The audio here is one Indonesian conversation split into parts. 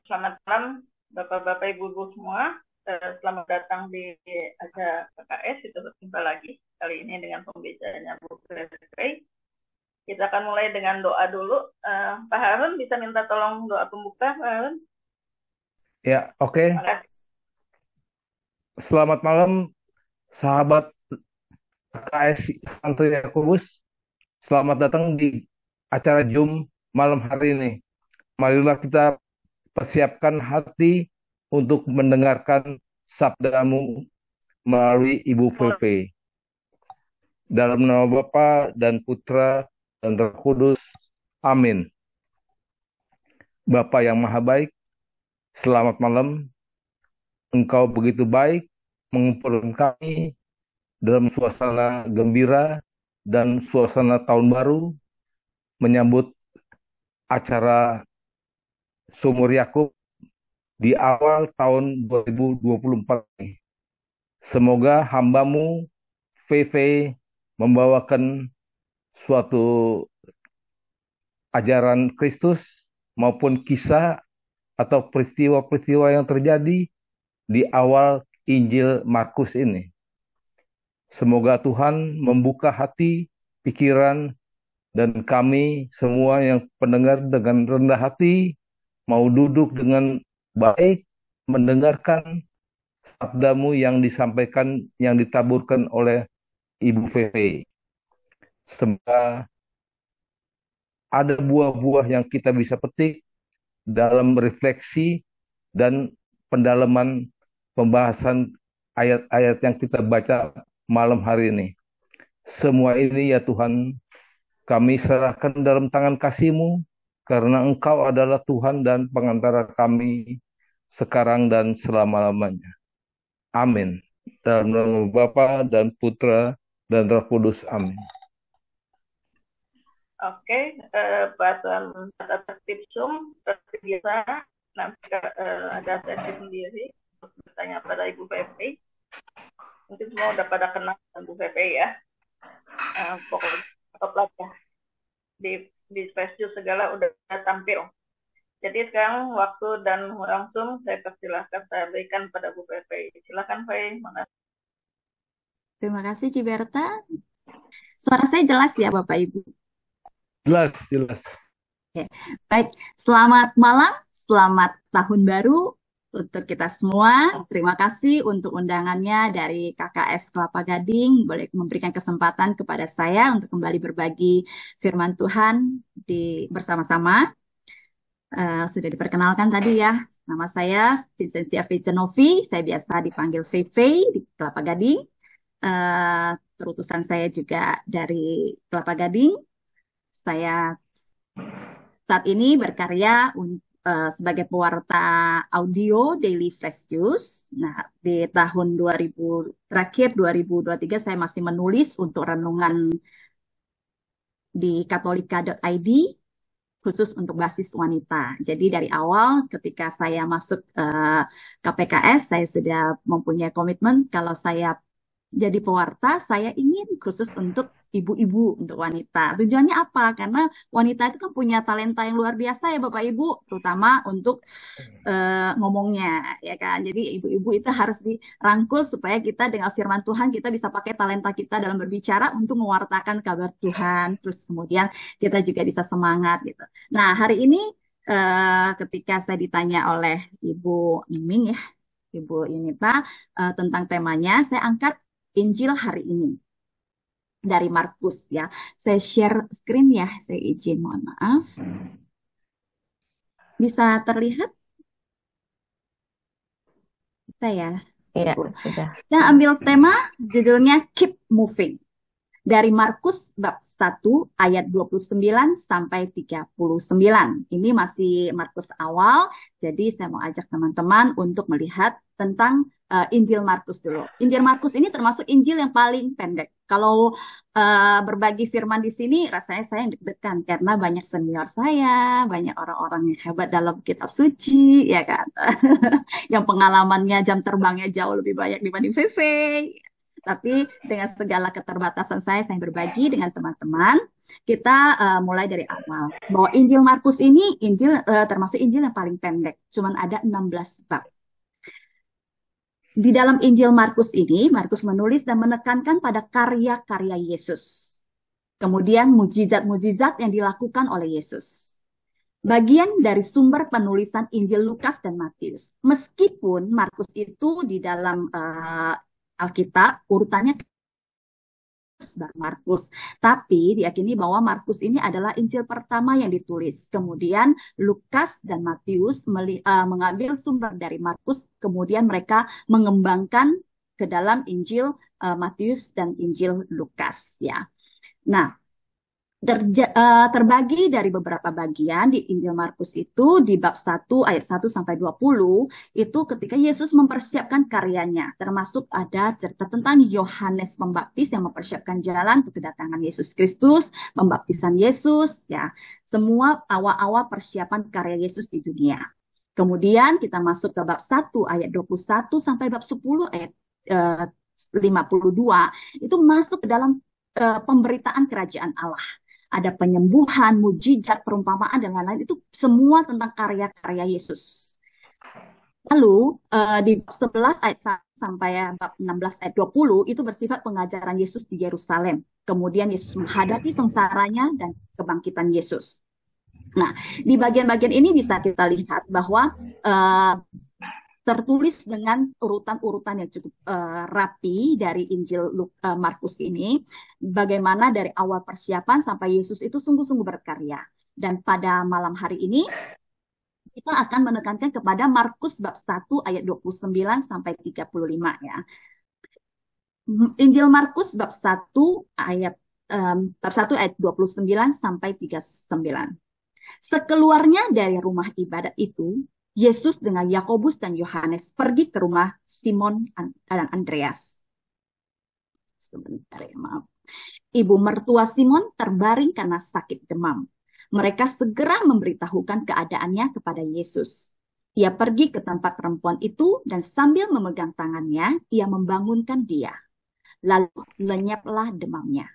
Selamat malam Bapak-Bapak Ibu-Ibu semua. Selamat datang di acara KKS. Kita berjumpa lagi kali ini dengan pembicaraannya Bu Kay. Kita akan mulai dengan doa dulu. Pak Harun bisa minta tolong doa pembuka, Pak Harun? Ya, oke. Makasih. Selamat malam, sahabat KS Santo Yakobus. Selamat datang di acara Zoom malam hari ini. Marilah kita persiapkan hati untuk mendengarkan sabdamu melalui Ibu Feve. Dalam nama Bapa dan Putra dan Roh Kudus. Amin. Bapa yang Maha Baik, selamat malam. Engkau begitu baik mengumpulkan kami dalam suasana gembira dan suasana tahun baru menyambut acara Sumur Yakub di awal tahun 2024 ini. Semoga hambamu VV membawakan suatu ajaran Kristus maupun kisah atau peristiwa-peristiwa yang terjadi di awal Injil Markus ini. Semoga Tuhan membuka hati, pikiran, dan kami semua yang pendengar dengan rendah hati mau duduk dengan baik, mendengarkan sabdamu yang disampaikan, yang ditaburkan oleh Ibu Feve. Semoga ada buah-buah yang kita bisa petik dalam refleksi dan pendalaman pembahasan ayat-ayat yang kita baca malam hari ini. Semua ini ya Tuhan, kami serahkan dalam tangan kasih-Mu, karena Engkau adalah Tuhan dan pengantara kami sekarang dan selama-lamanya. Amin. Dalam nama Bapa dan Putra dan Roh Kudus. Amin. Oke, bahasan tata tertib Zoom seperti biasa. Nanti ada sesi sendiri untuk bertanya pada Ibu Feve. Mungkin semua udah pada kenal dengan Bu Feve ya. Pokoknya top ya. Di Facebook segala udah tampil. Jadi sekarang waktu dan langsung saya persilahkan, saya berikan pada Bu Pepe. Silakan Fei. Terima kasih Ciberta. Suara saya jelas ya Bapak Ibu? Jelas, jelas. Oke. Baik, selamat malam, selamat tahun baru untuk kita semua. Terima kasih untuk undangannya dari KKS Kelapa Gading. Boleh memberikan kesempatan kepada saya untuk kembali berbagi firman Tuhan bersama-sama. Sudah diperkenalkan tadi ya, nama saya Vincentia Vicenovi, saya biasa dipanggil Veve di Kelapa Gading. Terutusan saya juga dari Kelapa Gading. Saya saat ini berkarya sebagai pewarta audio Daily Fresh Juice. Nah, di tahun 2023 saya masih menulis untuk renungan di katolika.id khusus untuk basis wanita. Jadi dari awal ketika saya masuk KPKS, saya sudah mempunyai komitmen kalau saya jadi pewarta, saya ingin khusus untuk ibu-ibu, untuk wanita. Tujuannya apa? Karena wanita itu kan punya talenta yang luar biasa ya Bapak Ibu, terutama untuk ngomongnya, ya kan. Jadi ibu-ibu itu harus dirangkul supaya kita dengan firman Tuhan kita bisa pakai talenta kita dalam berbicara untuk mewartakan kabar Tuhan. Terus kemudian kita juga bisa semangat gitu. Nah, hari ini ketika saya ditanya oleh Ibu Miming ya, Ibu Yunita tentang temanya, saya angkat Injil hari ini dari Markus ya. Saya share screen ya, saya izin mohon maaf. Bisa terlihat? Saya. Iya, sudah. Saya ambil tema judulnya Keep Moving. Dari Markus bab 1 ayat 29 sampai 39. Ini masih Markus awal, jadi saya mau ajak teman-teman untuk melihat tentang Injil Markus dulu. Injil Markus ini termasuk Injil yang paling pendek. Kalau berbagi firman di sini, rasanya saya yang deg-degan karena banyak senior saya, banyak orang-orang yang hebat dalam kitab suci, ya kan? Yang pengalamannya jam terbangnya jauh lebih banyak dibanding VV. Tapi dengan segala keterbatasan saya berbagi dengan teman-teman. Kita mulai dari awal. Bahwa Injil Markus ini termasuk Injil yang paling pendek. Cuman ada 16 bab. Di dalam Injil Markus ini, Markus menulis dan menekankan pada karya-karya Yesus. Kemudian mujizat-mujizat yang dilakukan oleh Yesus. Bagian dari sumber penulisan Injil Lukas dan Matius. Meskipun Markus itu di dalam Alkitab urutannya Markus, tapi diyakini bahwa Markus ini adalah Injil pertama yang ditulis. Kemudian Lukas dan Matius mengambil sumber dari Markus, kemudian mereka mengembangkan ke dalam Injil Matius dan Injil Lukas, ya. Nah, terbagi dari beberapa bagian di Injil Markus itu di bab 1 ayat 1 sampai 20 itu ketika Yesus mempersiapkan karyanya, termasuk ada cerita tentang Yohanes Pembaptis yang mempersiapkan jalan untuk kedatangan Yesus Kristus, pembaptisan Yesus, ya. Semua awal-awal persiapan karya Yesus di dunia. Kemudian kita masuk ke bab 1 ayat 21 sampai bab 10 ayat 52 itu masuk ke dalam pemberitaan kerajaan Allah. Ada penyembuhan, mujizat, perumpamaan, dan lain-lain. Itu semua tentang karya-karya Yesus. Lalu di bab 11 ayat 1 sampai bab 16 ayat 20 itu bersifat pengajaran Yesus di Yerusalem. Kemudian Yesus menghadapi sengsaranya dan kebangkitan Yesus. Nah, di bagian-bagian ini bisa kita lihat bahwa tertulis dengan urutan-urutan yang cukup rapi dari Injil Markus ini, bagaimana dari awal persiapan sampai Yesus itu sungguh-sungguh berkarya. Dan pada malam hari ini, kita akan menekankan kepada Markus bab 1 ayat 29 sampai 35 ya. Injil Markus bab 1 ayat 29 sampai 39. Sekeluarnya dari rumah ibadat itu, Yesus dengan Yakobus dan Yohanes pergi ke rumah Simon dan Andreas. Sebentar ya, maaf. Ibu mertua Simon terbaring karena sakit demam. Mereka segera memberitahukan keadaannya kepada Yesus. Ia pergi ke tempat perempuan itu dan sambil memegang tangannya, ia membangunkan dia. Lalu lenyaplah demamnya.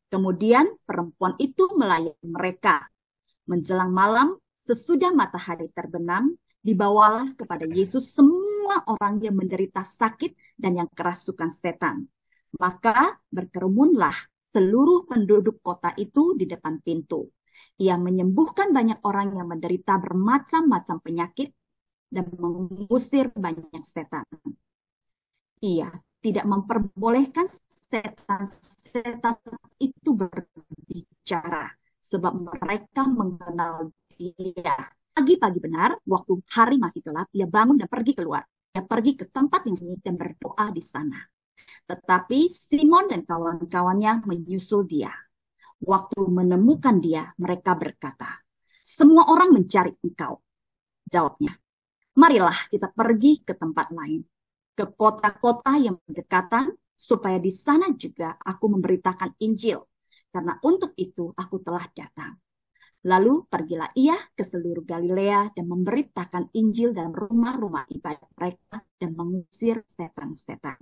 Kemudian perempuan itu melayani mereka. Menjelang malam, sesudah matahari terbenam, dibawalah kepada Yesus semua orang yang menderita sakit dan yang kerasukan setan. Maka berkerumunlah seluruh penduduk kota itu di depan pintu. Ia menyembuhkan banyak orang yang menderita bermacam-macam penyakit dan mengusir banyak setan. Ia tidak memperbolehkan setan-setan itu berbicara, sebab mereka mengenal dia. Pagi-pagi benar, waktu hari masih gelap, ia bangun dan pergi keluar. Ia pergi ke tempat yang sunyi dan berdoa di sana. Tetapi Simon dan kawan-kawannya menyusul dia. Waktu menemukan dia, mereka berkata, "Semua orang mencari engkau." Jawabnya, "Marilah kita pergi ke tempat lain, ke kota-kota yang berdekatan, supaya di sana juga aku memberitakan Injil. Karena untuk itu aku telah datang." Lalu pergilah ia ke seluruh Galilea dan memberitakan Injil dalam rumah-rumah ibadat mereka dan mengusir setan-setan.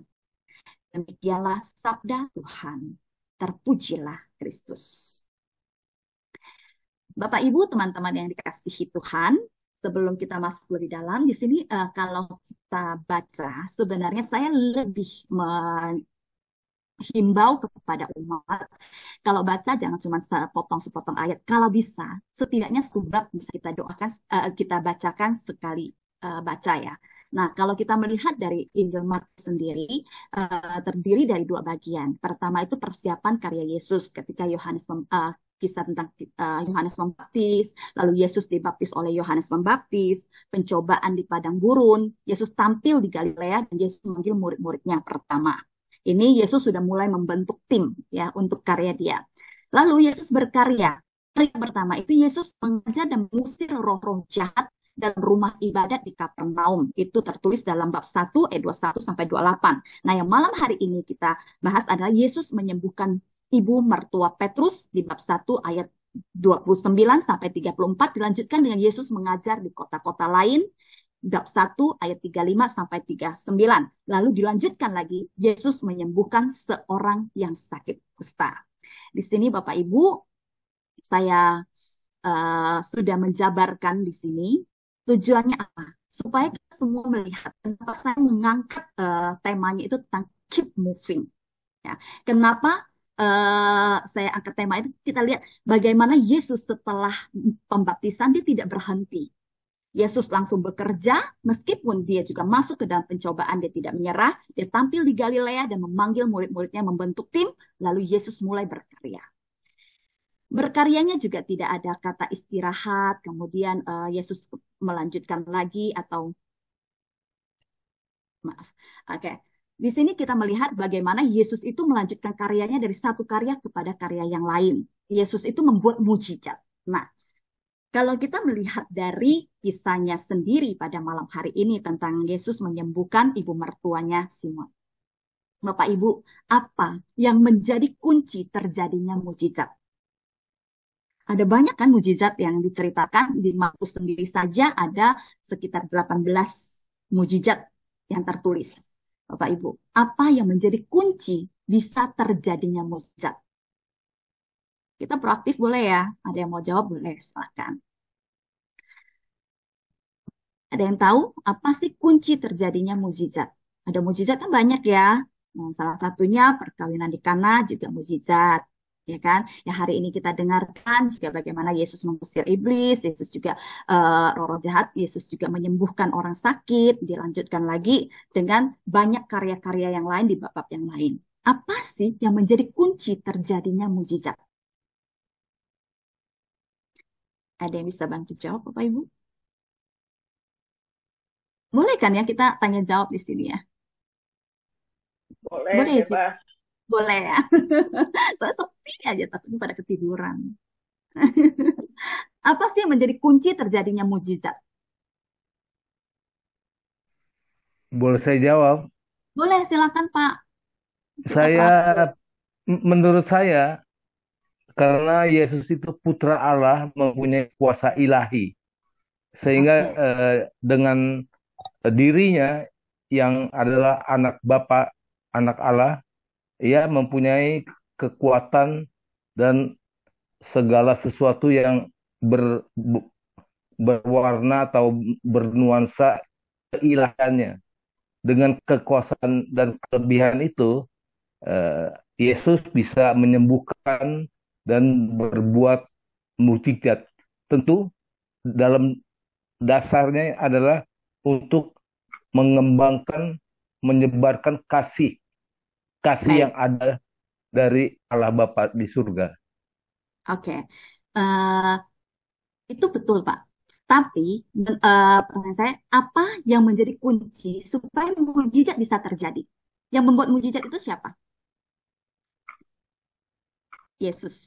Demikianlah sabda Tuhan. Terpujilah Kristus. Bapak Ibu, teman-teman yang dikasihi Tuhan, sebelum kita masuk lebih dalam, di sini kalau kita baca, sebenarnya saya lebih himbau kepada umat, kalau baca jangan cuma sepotong-sepotong ayat. Kalau bisa, setidaknya sebab bisa kita doakan, kita bacakan sekali baca ya. Nah, kalau kita melihat dari Injil Markus sendiri, terdiri dari dua bagian. Pertama itu persiapan karya Yesus ketika kisah tentang Yohanes Pembaptis, lalu Yesus dibaptis oleh Yohanes Pembaptis, pencobaan di padang gurun, Yesus tampil di Galilea dan Yesus memanggil murid-muridnya pertama. Ini Yesus sudah mulai membentuk tim ya untuk karya dia. Lalu Yesus berkarya. Karya pertama itu Yesus mengajar dan mengusir roh-roh jahat dalam rumah ibadat di Kapernaum. Itu tertulis dalam bab 1 ayat 21 sampai 28. Nah, yang malam hari ini kita bahas adalah Yesus menyembuhkan ibu mertua Petrus di bab 1 ayat 29 sampai 34. Dilanjutkan dengan Yesus mengajar di kota-kota lain bab 1 ayat 35 sampai 39. Lalu dilanjutkan lagi, Yesus menyembuhkan seorang yang sakit kusta. Di sini Bapak Ibu, saya sudah menjabarkan di sini. Tujuannya apa? Supaya kita semua melihat kenapa saya mengangkat temanya itu tentang keep moving. Ya. Kenapa saya angkat tema itu? Kita lihat bagaimana Yesus setelah pembaptisan dia tidak berhenti. Yesus langsung bekerja, meskipun dia juga masuk ke dalam pencobaan, dia tidak menyerah. Dia tampil di Galilea dan memanggil murid-muridnya membentuk tim, lalu Yesus mulai berkarya. Berkaryanya juga tidak ada kata istirahat, kemudian Yesus melanjutkan lagi atau maaf. Oke. Di sini kita melihat bagaimana Yesus itu melanjutkan karyanya dari satu karya kepada karya yang lain. Yesus itu membuat mujizat. Nah, kalau kita melihat dari kisahnya sendiri pada malam hari ini tentang Yesus menyembuhkan ibu mertuanya Simon. Bapak Ibu, apa yang menjadi kunci terjadinya mujizat? Ada banyak kan mujizat yang diceritakan, di Markus sendiri saja ada sekitar 18 mujizat yang tertulis. Bapak Ibu, apa yang menjadi kunci bisa terjadinya mujizat? Kita proaktif boleh ya? Ada yang mau jawab boleh, silakan. Ada yang tahu apa sih kunci terjadinya mujizat? Ada mujizat kan banyak ya. Nah, salah satunya perkawinan di Kana juga mujizat, ya kan? Ya hari ini kita dengarkan juga bagaimana Yesus mengusir iblis, Yesus juga roh-roh jahat, Yesus juga menyembuhkan orang sakit. Dilanjutkan lagi dengan banyak karya-karya yang lain di bab-bab yang lain. Apa sih yang menjadi kunci terjadinya mujizat? Ada yang bisa bantu jawab, Bapak Ibu? Boleh kan ya kita tanya jawab di sini ya? Boleh, Boleh ya, Cik? bebas. Boleh ya. Soalnya sepi aja tapi pada ketiduran. Apa sih yang menjadi kunci terjadinya mukjizat? Boleh saya jawab? Boleh, silakan Pak. Kita Saya, praktek. menurut saya, karena Yesus itu putra Allah mempunyai kuasa ilahi, sehingga Oke. dengan dirinya yang adalah anak Bapa, anak Allah, ia mempunyai kekuatan dan segala sesuatu yang berwarna atau bernuansa keilahiannya. Dengan kekuasaan dan kelebihan itu, Yesus bisa menyembuhkan dan berbuat mukjizat. Tentu dalam dasarnya adalah untuk mengembangkan, menyebarkan kasih Baik. yang ada dari Allah Bapa di surga. Oke. Eh, itu betul, Pak. Tapi pertanyaan saya, apa yang menjadi kunci supaya mukjizat bisa terjadi? Yang membuat mukjizat itu siapa? Yesus.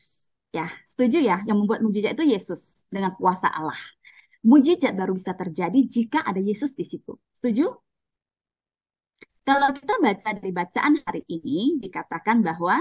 Ya, setuju ya? Yang membuat mukjizat itu Yesus dengan kuasa Allah. Mujizat baru bisa terjadi jika ada Yesus di situ. Setuju? Kalau kita baca dari bacaan hari ini, dikatakan bahwa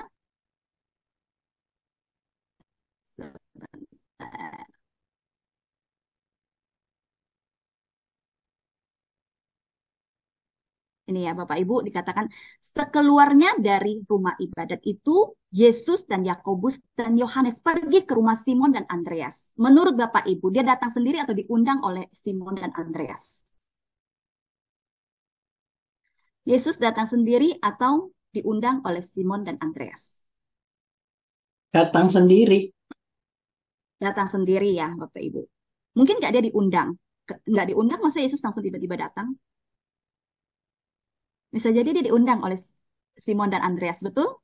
ini ya Bapak Ibu, dikatakan sekeluarnya dari rumah ibadat itu, Yesus dan Yakobus dan Yohanes pergi ke rumah Simon dan Andreas. Menurut Bapak Ibu, dia datang sendiri atau diundang oleh Simon dan Andreas? Yesus datang sendiri atau diundang oleh Simon dan Andreas? Datang sendiri. Datang sendiri ya Bapak Ibu. Mungkin nggak dia diundang. Nggak diundang, masa Yesus langsung tiba-tiba datang? Bisa jadi dia diundang oleh Simon dan Andreas, betul?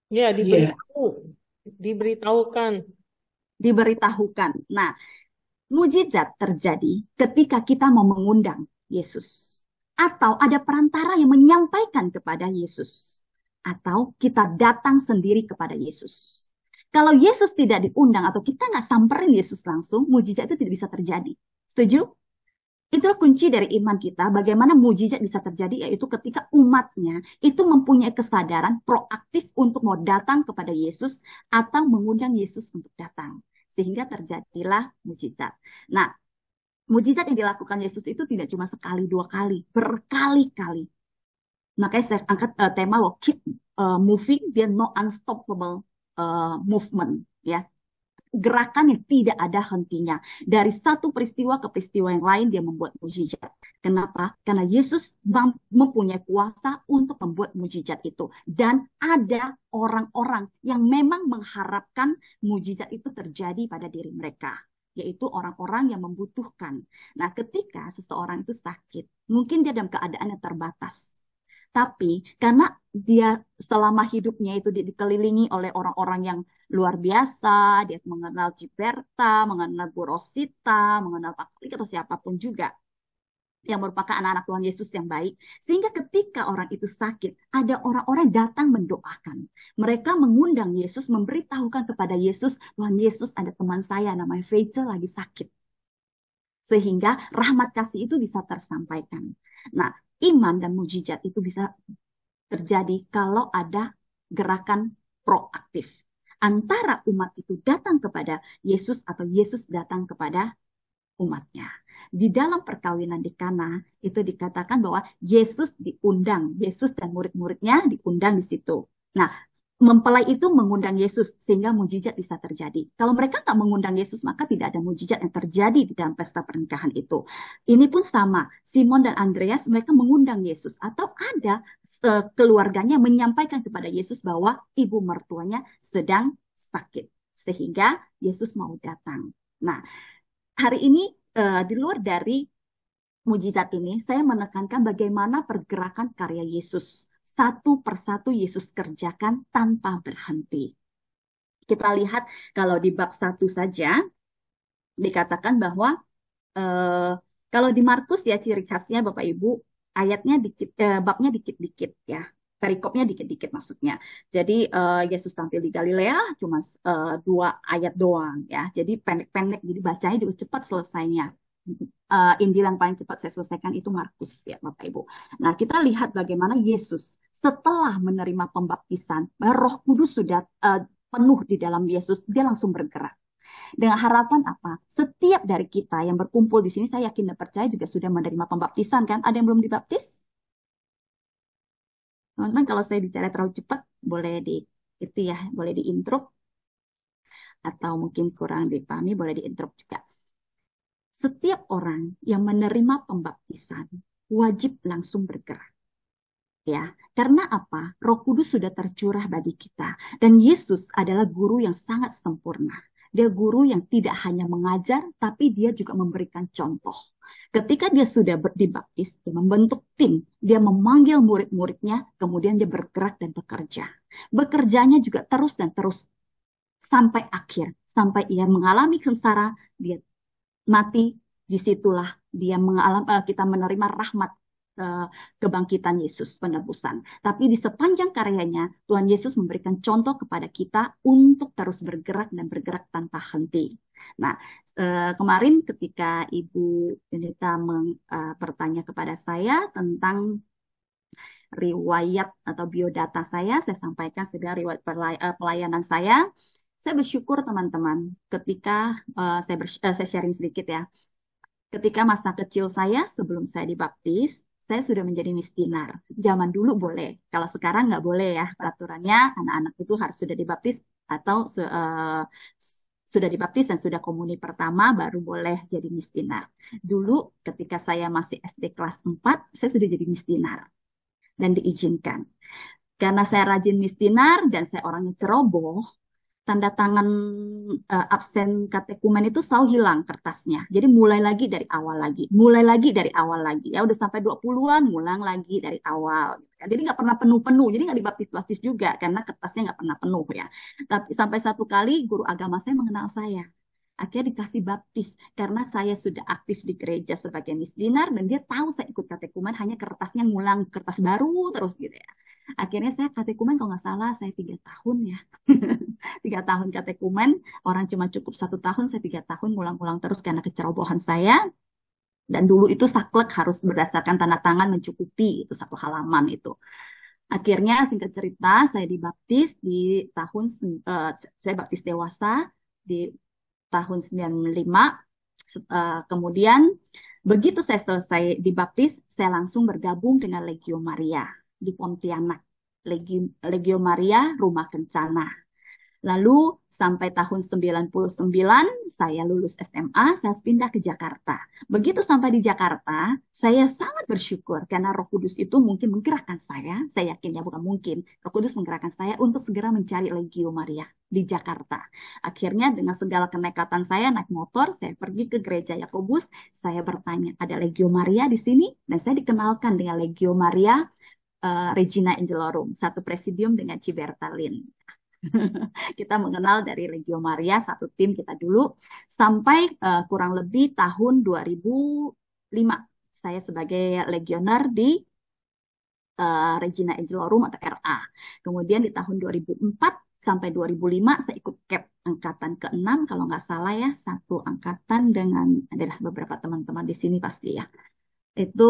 Ya, Iya. diberitahukan. Diberitahukan. Nah, mujizat terjadi ketika kita mau mengundang Yesus. Atau ada perantara yang menyampaikan kepada Yesus. Atau kita datang sendiri kepada Yesus. Kalau Yesus tidak diundang atau kita nggak samperin Yesus langsung, mujizat itu tidak bisa terjadi. Setuju? Itulah kunci dari iman kita, bagaimana mujizat bisa terjadi, yaitu ketika umatnya itu mempunyai kesadaran proaktif untuk mau datang kepada Yesus atau mengundang Yesus untuk datang. Sehingga terjadilah mujizat. Nah, Mujizat yang dilakukan Yesus itu tidak cuma sekali, dua kali, berkali-kali. Makanya saya angkat tema loh, keep moving, dia no unstoppable movement, ya. Gerakan yang tidak ada hentinya. Dari satu peristiwa ke peristiwa yang lain dia membuat mujizat. Kenapa? Karena Yesus mempunyai kuasa untuk membuat mujizat itu. Dan ada orang-orang yang memang mengharapkan mujizat itu terjadi pada diri mereka. Yaitu orang-orang yang membutuhkan. Nah, ketika seseorang itu sakit, mungkin dia dalam keadaan yang terbatas. Tapi karena dia selama hidupnya itu dikelilingi oleh orang-orang yang luar biasa, dia mengenal Ciperta, mengenal Bu Rosita, mengenal Pak Klik atau siapapun juga yang merupakan anak-anak Tuhan Yesus yang baik. Sehingga ketika orang itu sakit, ada orang-orang datang mendoakan. Mereka mengundang Yesus, memberitahukan kepada Yesus, Tuhan Yesus ada teman saya namanya Rachel lagi sakit. Sehingga rahmat kasih itu bisa tersampaikan. Nah, iman dan mujizat itu bisa terjadi kalau ada gerakan proaktif. Antara umat itu datang kepada Yesus atau Yesus datang kepada umatnya. Di dalam perkawinan di Kana itu dikatakan bahwa Yesus diundang, Yesus dan murid-muridnya diundang di situ. Nah, mempelai itu mengundang Yesus sehingga mujizat bisa terjadi. Kalau mereka nggak mengundang Yesus, maka tidak ada mujizat yang terjadi di dalam pesta pernikahan itu. Ini pun sama, Simon dan Andreas mereka mengundang Yesus atau ada keluarganya menyampaikan kepada Yesus bahwa ibu mertuanya sedang sakit sehingga Yesus mau datang. Nah, hari ini di luar dari mujizat ini, saya menekankan bagaimana pergerakan karya Yesus. Satu persatu Yesus kerjakan tanpa berhenti. Kita lihat kalau di bab 1 saja, dikatakan bahwa kalau di Markus ya ciri khasnya Bapak Ibu, ayatnya dikit, babnya dikit-dikit ya. Perikopnya dikit-dikit maksudnya. Jadi Yesus tampil di Galilea cuma 2 ayat doang ya. Jadi pendek-pendek, jadi bacanya juga cepat selesainya. Injil yang paling cepat saya selesaikan itu Markus ya Bapak Ibu. Nah, kita lihat bagaimana Yesus setelah menerima pembaptisan, Roh Kudus sudah penuh di dalam Yesus, dia langsung bergerak. Dengan harapan apa? Setiap dari kita yang berkumpul di sini, saya yakin dan percaya juga sudah menerima pembaptisan kan? Ada yang belum dibaptis? Teman-teman, kalau saya bicara terlalu cepat, boleh boleh diinterrupt atau mungkin kurang dipahami, boleh diinterrupt juga. Setiap orang yang menerima pembaptisan wajib langsung bergerak. Ya, karena apa? Roh Kudus sudah tercurah bagi kita dan Yesus adalah guru yang sangat sempurna. Dia guru yang tidak hanya mengajar, tapi dia juga memberikan contoh. Ketika dia sudah dibaptis, dia membentuk tim, dia memanggil murid-muridnya, kemudian dia bergerak dan bekerja. Bekerjanya juga terus dan terus sampai akhir, sampai ia mengalami sengsara, dia mati, disitulah dia kita menerima rahmat kebangkitan Yesus, penebusan. Tapi di sepanjang karyanya, Tuhan Yesus memberikan contoh kepada kita untuk terus bergerak dan bergerak tanpa henti. Nah, kemarin ketika Ibu Yunita bertanya kepada saya tentang riwayat atau biodata saya sampaikan segala riwayat pelayanan saya. Saya bersyukur teman-teman ketika saya sharing sedikit ya. Ketika masa kecil saya sebelum saya dibaptis, saya sudah menjadi misdinar. Zaman dulu boleh, kalau sekarang nggak boleh ya. Peraturannya anak-anak itu harus sudah dibaptis atau sudah dibaptis dan sudah komuni pertama baru boleh jadi misdinar. Dulu ketika saya masih SD kelas 4, saya sudah jadi misdinar dan diizinkan. Karena saya rajin misdinar dan saya orangnya ceroboh, tanda tangan absen katekumen itu selalu hilang kertasnya. Jadi mulai lagi dari awal lagi. Ya udah sampai 20-an, ngulang lagi dari awal. Jadi nggak pernah penuh-penuh. Jadi nggak dibaptis-baptis juga karena kertasnya nggak pernah penuh ya. Tapi sampai satu kali guru agama saya mengenal saya. Akhirnya dikasih baptis karena saya sudah aktif di gereja sebagai misdinar dan dia tahu saya ikut katekumen, hanya kertasnya ngulang kertas baru terus gitu ya. Akhirnya saya katekumen kalau nggak salah saya 3 tahun ya. 3 tahun katekumen, orang cuma cukup 1 tahun, saya 3 tahun ngulang-ulang terus karena kecerobohan saya. Dan dulu itu saklek harus berdasarkan tanda tangan mencukupi, itu 1 halaman itu. Akhirnya singkat cerita saya dibaptis di tahun, saya baptis dewasa di tahun 95, Kemudian begitu saya selesai dibaptis, saya langsung bergabung dengan Legio Maria di Pontianak. Legio Maria Rumah Kencana. Lalu sampai tahun 99 saya lulus SMA, saya pindah ke Jakarta. Begitu sampai di Jakarta, saya sangat bersyukur karena Roh Kudus itu mungkin menggerakkan saya yakin ya bukan mungkin, Roh Kudus menggerakkan saya untuk segera mencari Legio Maria di Jakarta. Akhirnya dengan segala kenekatan saya naik motor, saya pergi ke gereja Yakobus, saya bertanya, ada Legio Maria di sini? Dan saya dikenalkan dengan Legio Maria Regina Angelorum, satu presidium dengan Ciberta Lin. Kita mengenal dari Legio Maria, satu tim kita dulu, sampai kurang lebih tahun 2005. Saya sebagai legioner di Regina Angelorum atau RA. Kemudian di tahun 2004 sampai 2005 saya ikut CAP angkatan ke-6 kalau nggak salah ya, satu angkatan dengan adalah beberapa teman-teman di sini pasti ya. Itu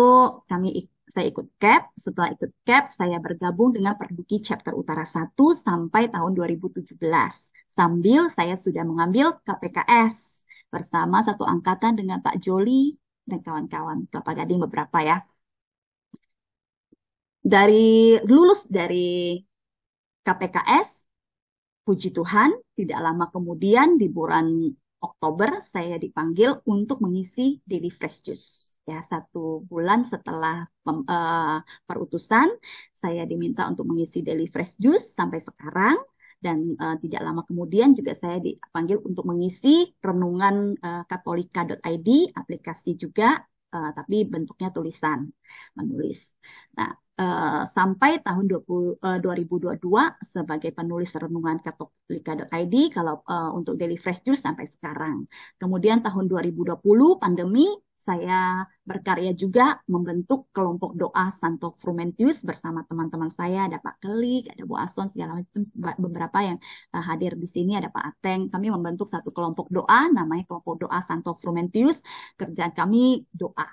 saya ikut CAP. Setelah ikut CAP, saya bergabung dengan Perduki Chapter Utara 1 sampai tahun 2017. Sambil saya sudah mengambil KPKS bersama satu angkatan dengan Pak Joli dan kawan-kawan Kelapa Gading beberapa ya. Lulus dari KPKS, puji Tuhan, tidak lama kemudian di bulan Oktober saya dipanggil untuk mengisi Daily Fresh Juice. Ya, 1 bulan setelah perutusan, saya diminta untuk mengisi Daily Fresh Juice sampai sekarang. Dan tidak lama kemudian juga saya dipanggil untuk mengisi renungan katolika.id, aplikasi juga, tapi bentuknya tulisan, menulis. Nah, sampai tahun 2022 sebagai penulis renungan katolika.id kalau untuk Daily Fresh Juice sampai sekarang. Kemudian tahun 2020 pandemi saya berkarya juga membentuk kelompok doa Santo Frumentius bersama teman-teman saya, ada Pak Kelik, ada Bu Ason, segala macam beberapa yang hadir di sini, ada Pak Ateng. Kami membentuk satu kelompok doa namanya kelompok doa Santo Frumentius. Kerjaan kami doa.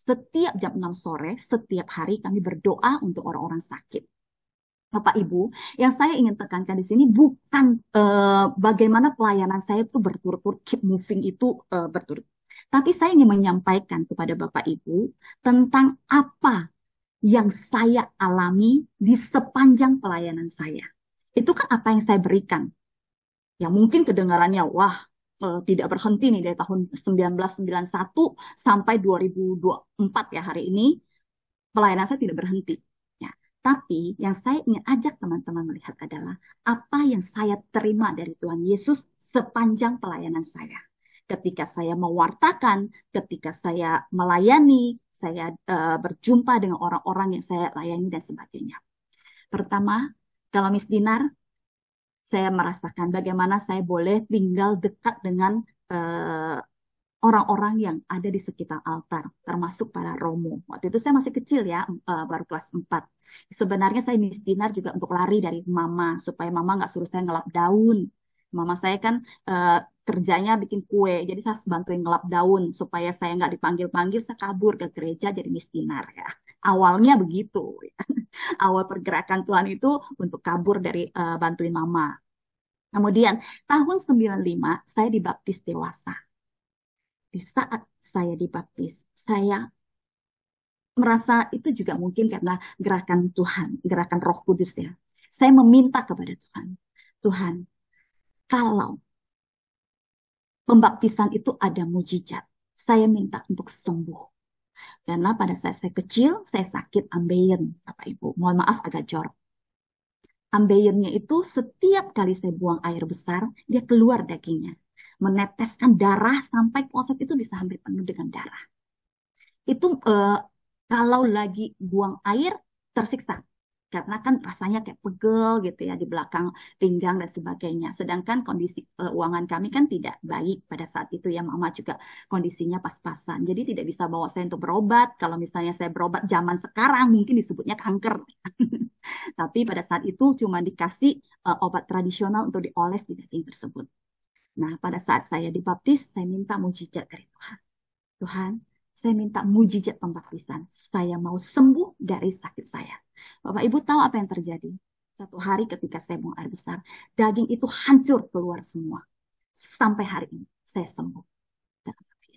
Setiap jam 6 sore, setiap hari kami berdoa untuk orang-orang sakit. Bapak Ibu, yang saya ingin tekankan di sini bukan bagaimana pelayanan saya itu berturut-turut, keep moving itu berturut. Tapi saya ingin menyampaikan kepada Bapak Ibu tentang apa yang saya alami di sepanjang pelayanan saya. Itu kan apa yang saya berikan. Ya mungkin kedengarannya, wah, tidak berhenti nih dari tahun 1991 sampai 2024 ya hari ini, pelayanan saya tidak berhenti. Ya, tapi yang saya ingin ajak teman-teman melihat adalah apa yang saya terima dari Tuhan Yesus sepanjang pelayanan saya. Ketika saya mewartakan, ketika saya melayani, saya berjumpa dengan orang-orang yang saya layani dan sebagainya. Pertama, kalau Miss Dinar, saya merasakan bagaimana saya boleh tinggal dekat dengan orang-orang yang ada di sekitar altar, termasuk para Romo. Waktu itu saya masih kecil ya, baru kelas 4. Sebenarnya saya Miss Dinar juga untuk lari dari mama, supaya mama nggak suruh saya ngelap daun. Mama saya kan kerjanya bikin kue, jadi saya bantuin ngelap daun, supaya saya nggak dipanggil-panggil, saya kabur ke gereja jadi Miss Dinar ya. Awalnya begitu ya. Awal pergerakan Tuhan itu untuk kabur dari bantuin mama. Kemudian tahun 95 saya dibaptis dewasa. Di saat saya dibaptis, saya merasa itu juga mungkin karena gerakan Tuhan, gerakan Roh Kudus ya. Saya meminta kepada Tuhan, Tuhan, kalau pembaptisan itu ada mujizat, saya minta untuk sembuh. Karena pada saat saya kecil, saya sakit ambeien, Bapak Ibu. Mohon maaf agak jorok. Ambeiennya itu setiap kali saya buang air besar, dia keluar dagingnya. Meneteskan darah sampai kloset itu bisa hampir penuh dengan darah. Itu kalau lagi buang air tersiksa. Karena kan rasanya kayak pegel gitu ya di belakang pinggang dan sebagainya. Sedangkan kondisi keuangan kami kan tidak baik pada saat itu ya. Mama juga kondisinya pas-pasan. Jadi tidak bisa bawa saya untuk berobat. Kalau misalnya saya berobat zaman sekarang mungkin disebutnya kanker. Tapi pada saat itu cuma dikasih obat tradisional untuk dioles di daging tersebut. Nah pada saat saya dibaptis saya minta mujizat dari Tuhan. Tuhan, saya minta mujizat pembaptisan. Saya mau sembuh dari sakit saya. Bapak Ibu tahu apa yang terjadi? Satu hari ketika saya buang air besar, daging itu hancur keluar semua. Sampai hari ini saya sembuh.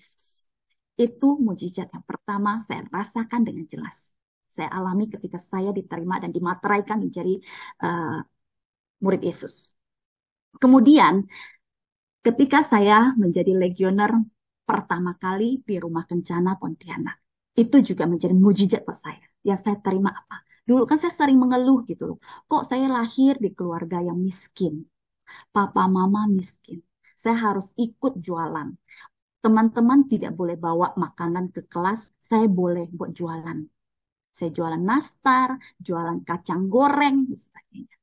Yesus. Itu mujizat yang pertama saya rasakan dengan jelas. Saya alami ketika saya diterima dan dimateraikan menjadi murid Yesus. Kemudian ketika saya menjadi legioner pertama kali di Rumah Kencana Pontianak, itu juga menjadi mujizat buat saya. Yang saya terima apa? Dulu kan saya sering mengeluh gitu loh. Kok saya lahir di keluarga yang miskin? Papa mama miskin. Saya harus ikut jualan. Teman-teman tidak boleh bawa makanan ke kelas, saya boleh buat jualan. Saya jualan nastar, jualan kacang goreng, dan sebagainya.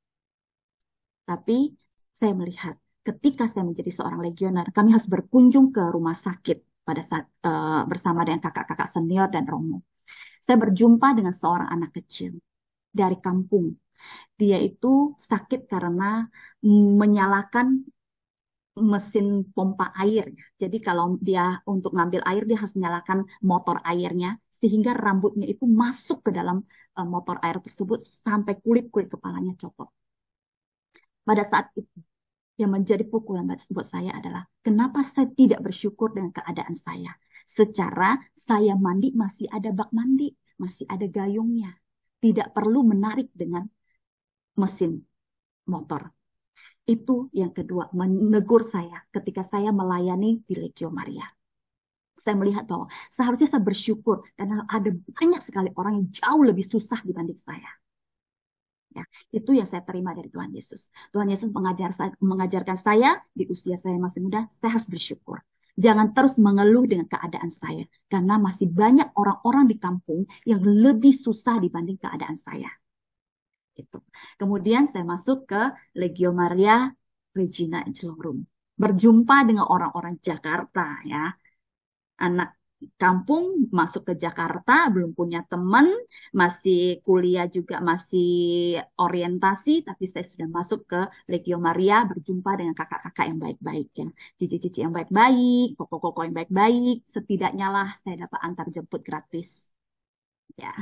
Tapi saya melihat ketika saya menjadi seorang legioner, kami harus berkunjung ke rumah sakit pada saat bersama dengan kakak-kakak senior dan Romo. Saya berjumpa dengan seorang anak kecil dari kampung. Dia itu sakit karena menyalakan mesin pompa air. Jadi kalau dia untuk ngambil air, dia harus menyalakan motor airnya, sehingga rambutnya itu masuk ke dalam motor air tersebut sampai kulit-kulit kepalanya copot. Pada saat itu, yang menjadi pukulan buat saya adalah, kenapa saya tidak bersyukur dengan keadaan saya? Secara saya mandi masih ada bak mandi, masih ada gayungnya. Tidak perlu menarik dengan mesin motor. Itu yang kedua, menegur saya ketika saya melayani di Legio Maria. Saya melihat bahwa seharusnya saya bersyukur karena ada banyak sekali orang yang jauh lebih susah dibanding saya. Ya, itu yang saya terima dari Tuhan Yesus. Tuhan Yesus mengajarkan saya di usia saya masih muda, saya harus bersyukur. Jangan terus mengeluh dengan keadaan saya, karena masih banyak orang-orang di kampung yang lebih susah dibanding keadaan saya. Gitu. Kemudian saya masuk ke Legio Maria Regina Angelorum. Berjumpa dengan orang-orang Jakarta, ya. Anak kampung masuk ke Jakarta, belum punya teman, masih kuliah juga masih orientasi, tapi saya sudah masuk ke Legio Maria, berjumpa dengan kakak-kakak yang baik-baik, ya. Cici-cici yang baik-baik, koko-koko yang baik-baik, setidaknya lah saya dapat antar jemput gratis. Ya,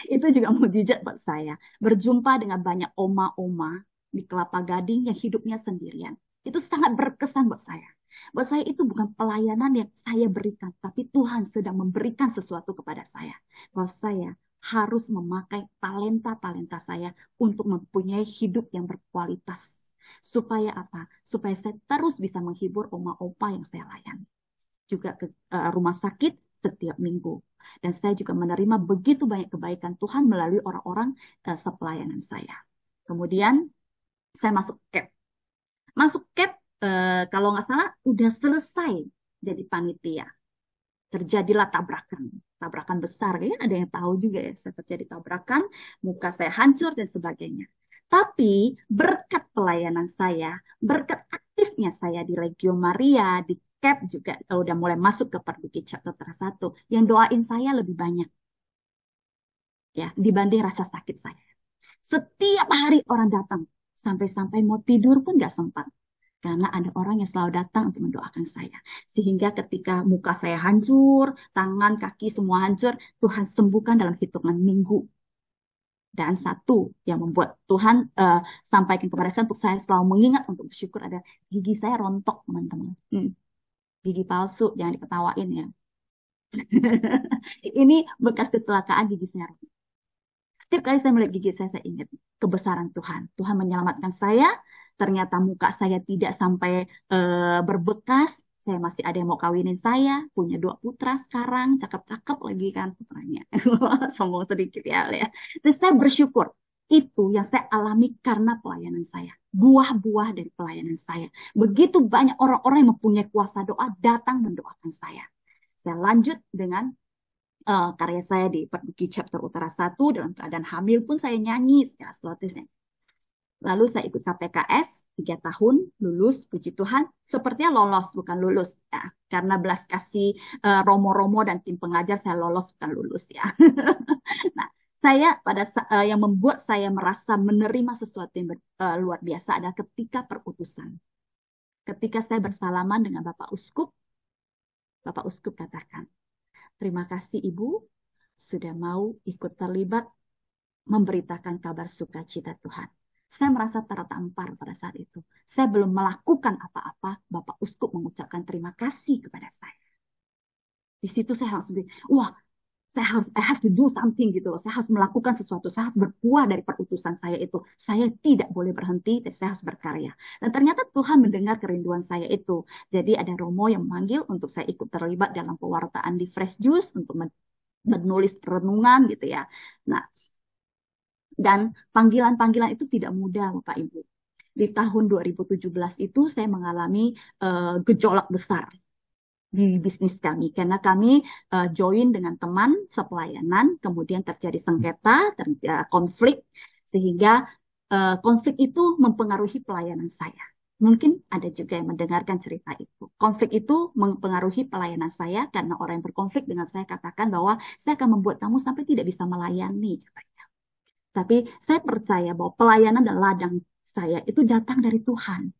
itu juga mujizat buat saya. Berjumpa dengan banyak oma-oma di Kelapa Gading yang hidupnya sendirian. Itu sangat berkesan buat saya. Buat saya itu bukan pelayanan yang saya berikan, tapi Tuhan sedang memberikan sesuatu kepada saya. Bahwa saya harus memakai talenta-talenta saya untuk mempunyai hidup yang berkualitas. Supaya apa? Supaya saya terus bisa menghibur oma-opa yang saya layani. Juga ke rumah sakit setiap minggu. Dan saya juga menerima begitu banyak kebaikan Tuhan melalui orang-orang sepelayanan saya. Kemudian saya masuk CAP. Masuk CAP, kalau nggak salah, udah selesai jadi panitia. Terjadilah tabrakan. Tabrakan besar. Kayaknya ada yang tahu juga ya, saya terjadi tabrakan, muka saya hancur dan sebagainya. Tapi berkat pelayanan saya, berkat aktifnya saya di Legio Maria, di CAP juga udah mulai masuk ke Perduki Chapter 1, yang doain saya lebih banyak, ya, dibanding rasa sakit saya. Setiap hari orang datang, sampai-sampai mau tidur pun gak sempat. Karena ada orang yang selalu datang untuk mendoakan saya. Sehingga ketika muka saya hancur, tangan, kaki semua hancur, Tuhan sembuhkan dalam hitungan minggu. Dan satu yang membuat Tuhan sampaikan kepada saya untuk saya selalu mengingat untuk bersyukur ada gigi saya rontok, teman-teman. Gigi palsu, jangan diketawain ya. Ini bekas kecelakaan gigi saya. Setiap kali saya melihat gigi saya ingat kebesaran Tuhan. Tuhan menyelamatkan saya. Ternyata muka saya tidak sampai berbekas. Saya masih ada yang mau kawinin saya. Punya 2 putra sekarang. Cakep-cakep lagi kan putranya. Sombong sedikit ya. Terus saya bersyukur. Itu yang saya alami karena pelayanan saya. Buah-buah dari pelayanan saya. Begitu banyak orang-orang yang mempunyai kuasa doa datang mendoakan saya. Saya lanjut dengan karya saya di Perduki Chapter Utara 1. Dalam keadaan hamil pun saya nyanyi secara slotisnya. Lalu saya ikut KPKS 3 tahun, lulus, puji Tuhan. Sepertinya lolos, bukan lulus. Ya, karena belas kasih Romo-Romo dan tim pengajar, saya lolos, bukan lulus ya. Nah, saya yang membuat saya merasa menerima sesuatu yang luar biasa adalah ketika perutusan. Ketika saya bersalaman dengan Bapak Uskup katakan, terima kasih Ibu sudah mau ikut terlibat memberitakan kabar sukacita Tuhan. Saya merasa tertampar pada saat itu. Saya belum melakukan apa-apa, Bapak Uskup mengucapkan terima kasih kepada saya. Di situ saya harus, wah, I have to do something gitu loh. Saya harus melakukan sesuatu. Saya harus berbuah dari perutusan saya itu. Saya tidak boleh berhenti dan saya harus berkarya. Dan ternyata Tuhan mendengar kerinduan saya itu. Jadi ada Romo yang memanggil untuk saya ikut terlibat dalam pewartaan di Fresh Juice untuk menulis renungan gitu ya. Nah, dan panggilan-panggilan itu tidak mudah, Bapak Ibu. Di tahun 2017 itu saya mengalami gejolak besar di bisnis kami karena kami join dengan teman sepelayanan, kemudian terjadi sengketa, konflik, sehingga konflik itu mempengaruhi pelayanan saya. Mungkin ada juga yang mendengarkan cerita itu. Konflik itu mempengaruhi pelayanan saya karena orang yang berkonflik dengan saya katakan bahwa saya akan membuat kamu sampai tidak bisa melayani, katanya. Tapi saya percaya bahwa pelayanan dan ladang saya itu datang dari Tuhan.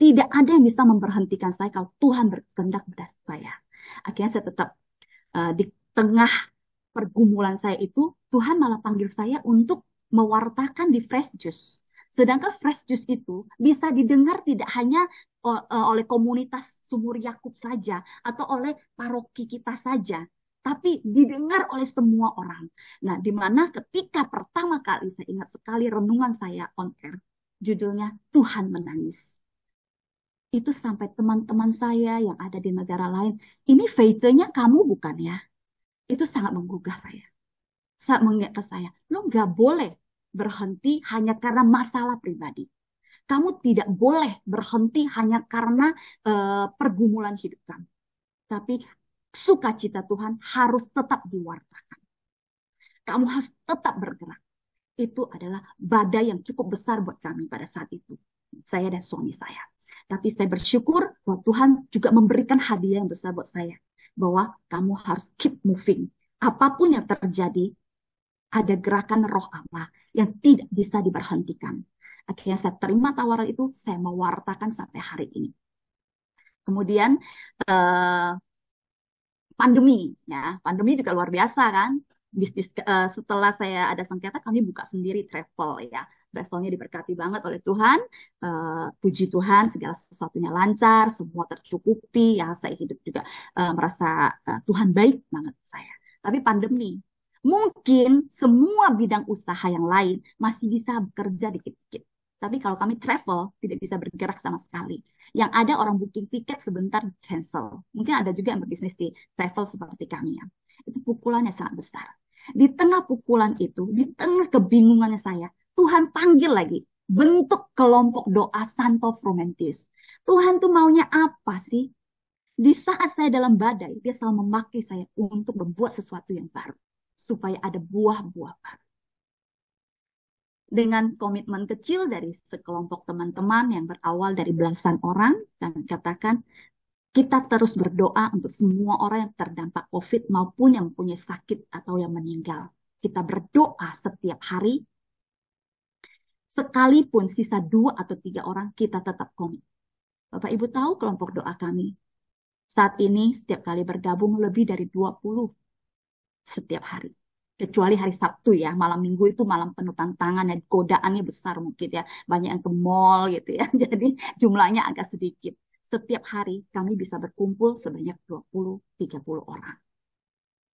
Tidak ada yang bisa memberhentikan saya kalau Tuhan berkehendak pada saya. Akhirnya saya tetap di tengah pergumulan saya itu, Tuhan malah panggil saya untuk mewartakan di Fresh Juice. Sedangkan Fresh Juice itu bisa didengar tidak hanya oleh komunitas Sumur Yakub saja atau oleh paroki kita saja, tapi didengar oleh semua orang. Nah, di mana ketika pertama kali saya ingat sekali renungan saya on air, judulnya Tuhan Menangis. Itu sampai teman-teman saya yang ada di negara lain, ini Feice-nya kamu bukan ya? Itu sangat menggugah saya. Saat mengingatkan saya, lo nggak boleh berhenti hanya karena masalah pribadi. Kamu tidak boleh berhenti hanya karena pergumulan hidup kamu. Tapi sukacita Tuhan harus tetap diwartakan. Kamu harus tetap bergerak. Itu adalah badai yang cukup besar buat kami pada saat itu. Saya dan suami saya. Tapi saya bersyukur bahwa Tuhan juga memberikan hadiah yang besar buat saya. Bahwa kamu harus keep moving. Apapun yang terjadi, ada gerakan roh Allah yang tidak bisa diberhentikan. Akhirnya saya terima tawaran itu, saya mewartakan sampai hari ini. Kemudian pandemi, ya, pandemi juga luar biasa kan. Bisnis setelah saya ada sengketa, kami buka sendiri travel ya. Travelnya diberkati banget oleh Tuhan. Puji Tuhan, segala sesuatunya lancar, semua tercukupi. Ya, saya hidup juga merasa Tuhan baik banget saya. Tapi pandemi, mungkin semua bidang usaha yang lain masih bisa bekerja dikit-dikit. Tapi kalau kami travel, tidak bisa bergerak sama sekali. Yang ada orang booking tiket sebentar cancel. Mungkin ada juga yang berbisnis di travel seperti kami ya. Itu pukulannya sangat besar. Di tengah pukulan itu, di tengah kebingungannya saya, Tuhan panggil lagi. Bentuk kelompok doa Santo Frumentis. Tuhan tuh maunya apa sih? Di saat saya dalam badai, dia selalu memakai saya untuk membuat sesuatu yang baru. Supaya ada buah-buah baru. Dengan komitmen kecil dari sekelompok teman-teman yang berawal dari belasan orang, dan katakan, kita terus berdoa untuk semua orang yang terdampak COVID maupun yang punya sakit atau yang meninggal. Kita berdoa setiap hari, sekalipun sisa 2 atau 3 orang, kita tetap komit. Bapak Ibu tahu kelompok doa kami. Saat ini setiap kali bergabung lebih dari 20 setiap hari. Kecuali hari Sabtu ya, malam Minggu itu malam penuh tantangan dan godaannya besar mungkin ya. Banyak yang ke mall gitu ya, jadi jumlahnya agak sedikit. Setiap hari kami bisa berkumpul sebanyak 20-30 orang.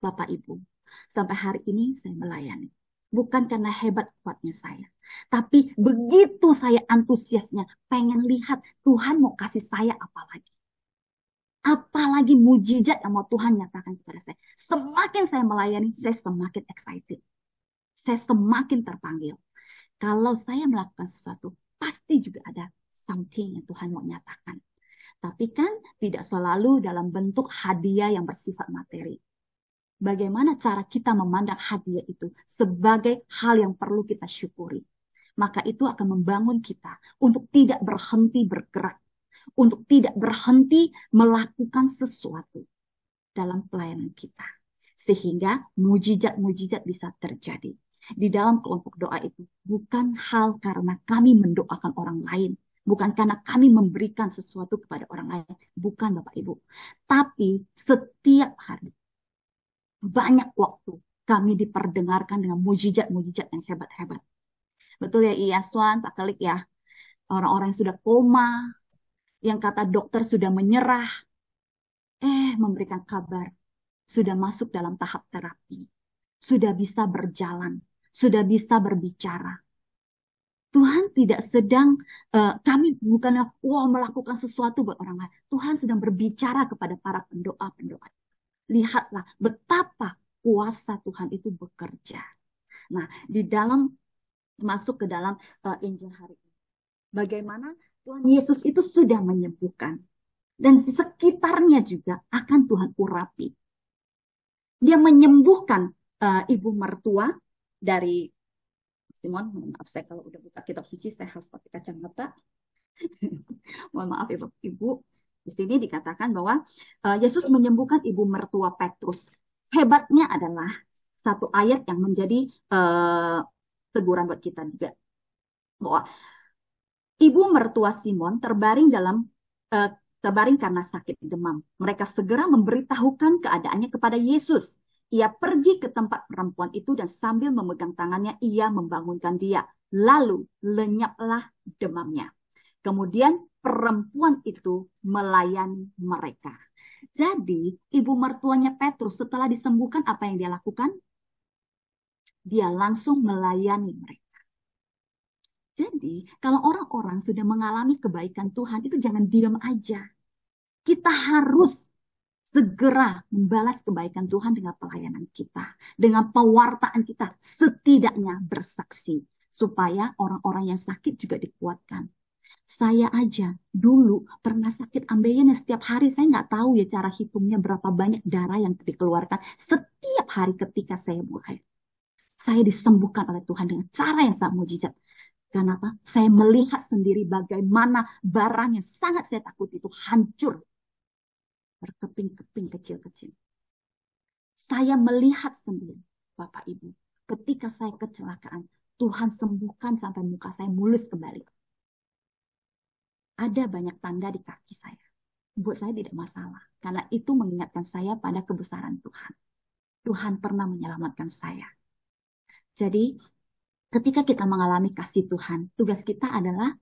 Bapak Ibu, sampai hari ini saya melayani. Bukan karena hebat kuatnya saya. Tapi begitu saya antusiasnya, pengen lihat Tuhan mau kasih saya apa lagi. Apalagi mujizat yang mau Tuhan nyatakan kepada saya. Semakin saya melayani, saya semakin excited. Saya semakin terpanggil. Kalau saya melakukan sesuatu, pasti juga ada something yang Tuhan mau nyatakan. Tapi kan tidak selalu dalam bentuk hadiah yang bersifat materi. Bagaimana cara kita memandang hadiah itu sebagai hal yang perlu kita syukuri. Maka itu akan membangun kita untuk tidak berhenti bergerak. Untuk tidak berhenti melakukan sesuatu dalam pelayanan kita. Sehingga mujizat-mujizat bisa terjadi. Di dalam kelompok doa itu bukan hal karena kami mendoakan orang lain. Bukan karena kami memberikan sesuatu kepada orang lain. Bukan Bapak Ibu. Tapi setiap hari, banyak waktu kami diperdengarkan dengan mujizat-mujizat yang hebat-hebat. Betul ya Iyaswan, Pak Kelik ya. Orang-orang yang sudah koma, yang kata dokter sudah menyerah, memberikan kabar, sudah masuk dalam tahap terapi, sudah bisa berjalan, sudah bisa berbicara. Tuhan tidak sedang, kami bukannya melakukan sesuatu buat orang lain. Tuhan sedang berbicara kepada para pendoa-pendoa. Lihatlah betapa kuasa Tuhan itu bekerja. Nah, di dalam masuk ke dalam Injil hari ini, bagaimana Tuhan Yesus itu sudah menyembuhkan. Dan di sekitarnya juga akan Tuhan urapi. Dia menyembuhkan ibu mertua dari Simon. Maaf, saya kalau udah buka kitab suci, saya harus pakai kacamata. Mohon maaf Ibu. Di sini dikatakan bahwa Yesus menyembuhkan ibu mertua Petrus. Hebatnya adalah satu ayat yang menjadi teguran buat kita juga. Bahwa ibu mertua Simon terbaring karena sakit demam. Mereka segera memberitahukan keadaannya kepada Yesus. Ia pergi ke tempat perempuan itu dan sambil memegang tangannya, ia membangunkan dia. Lalu lenyaplah demamnya. Kemudian perempuan itu melayani mereka. Jadi ibu mertuanya Petrus setelah disembuhkan, apa yang dia lakukan? Dia langsung melayani mereka. Jadi kalau orang-orang sudah mengalami kebaikan Tuhan, itu jangan diam aja. Kita harus segera membalas kebaikan Tuhan dengan pelayanan kita, dengan pewartaan kita, setidaknya bersaksi, supaya orang-orang yang sakit juga dikuatkan. Saya aja dulu pernah sakit ambeien setiap hari, saya nggak tahu ya cara hitungnya berapa banyak darah yang dikeluarkan setiap hari ketika saya buang air. Saya disembuhkan oleh Tuhan dengan cara yang sangat mujizat. Kenapa? Saya melihat sendiri bagaimana barang yang sangat saya takuti itu hancur. Berkeping-keping kecil-kecil. Saya melihat sendiri, Bapak Ibu. Ketika saya kecelakaan, Tuhan sembuhkan sampai muka saya mulus kembali. Ada banyak tanda di kaki saya. Buat saya tidak masalah. Karena itu mengingatkan saya pada kebesaran Tuhan. Tuhan pernah menyelamatkan saya. Jadi, ketika kita mengalami kasih Tuhan, tugas kita adalah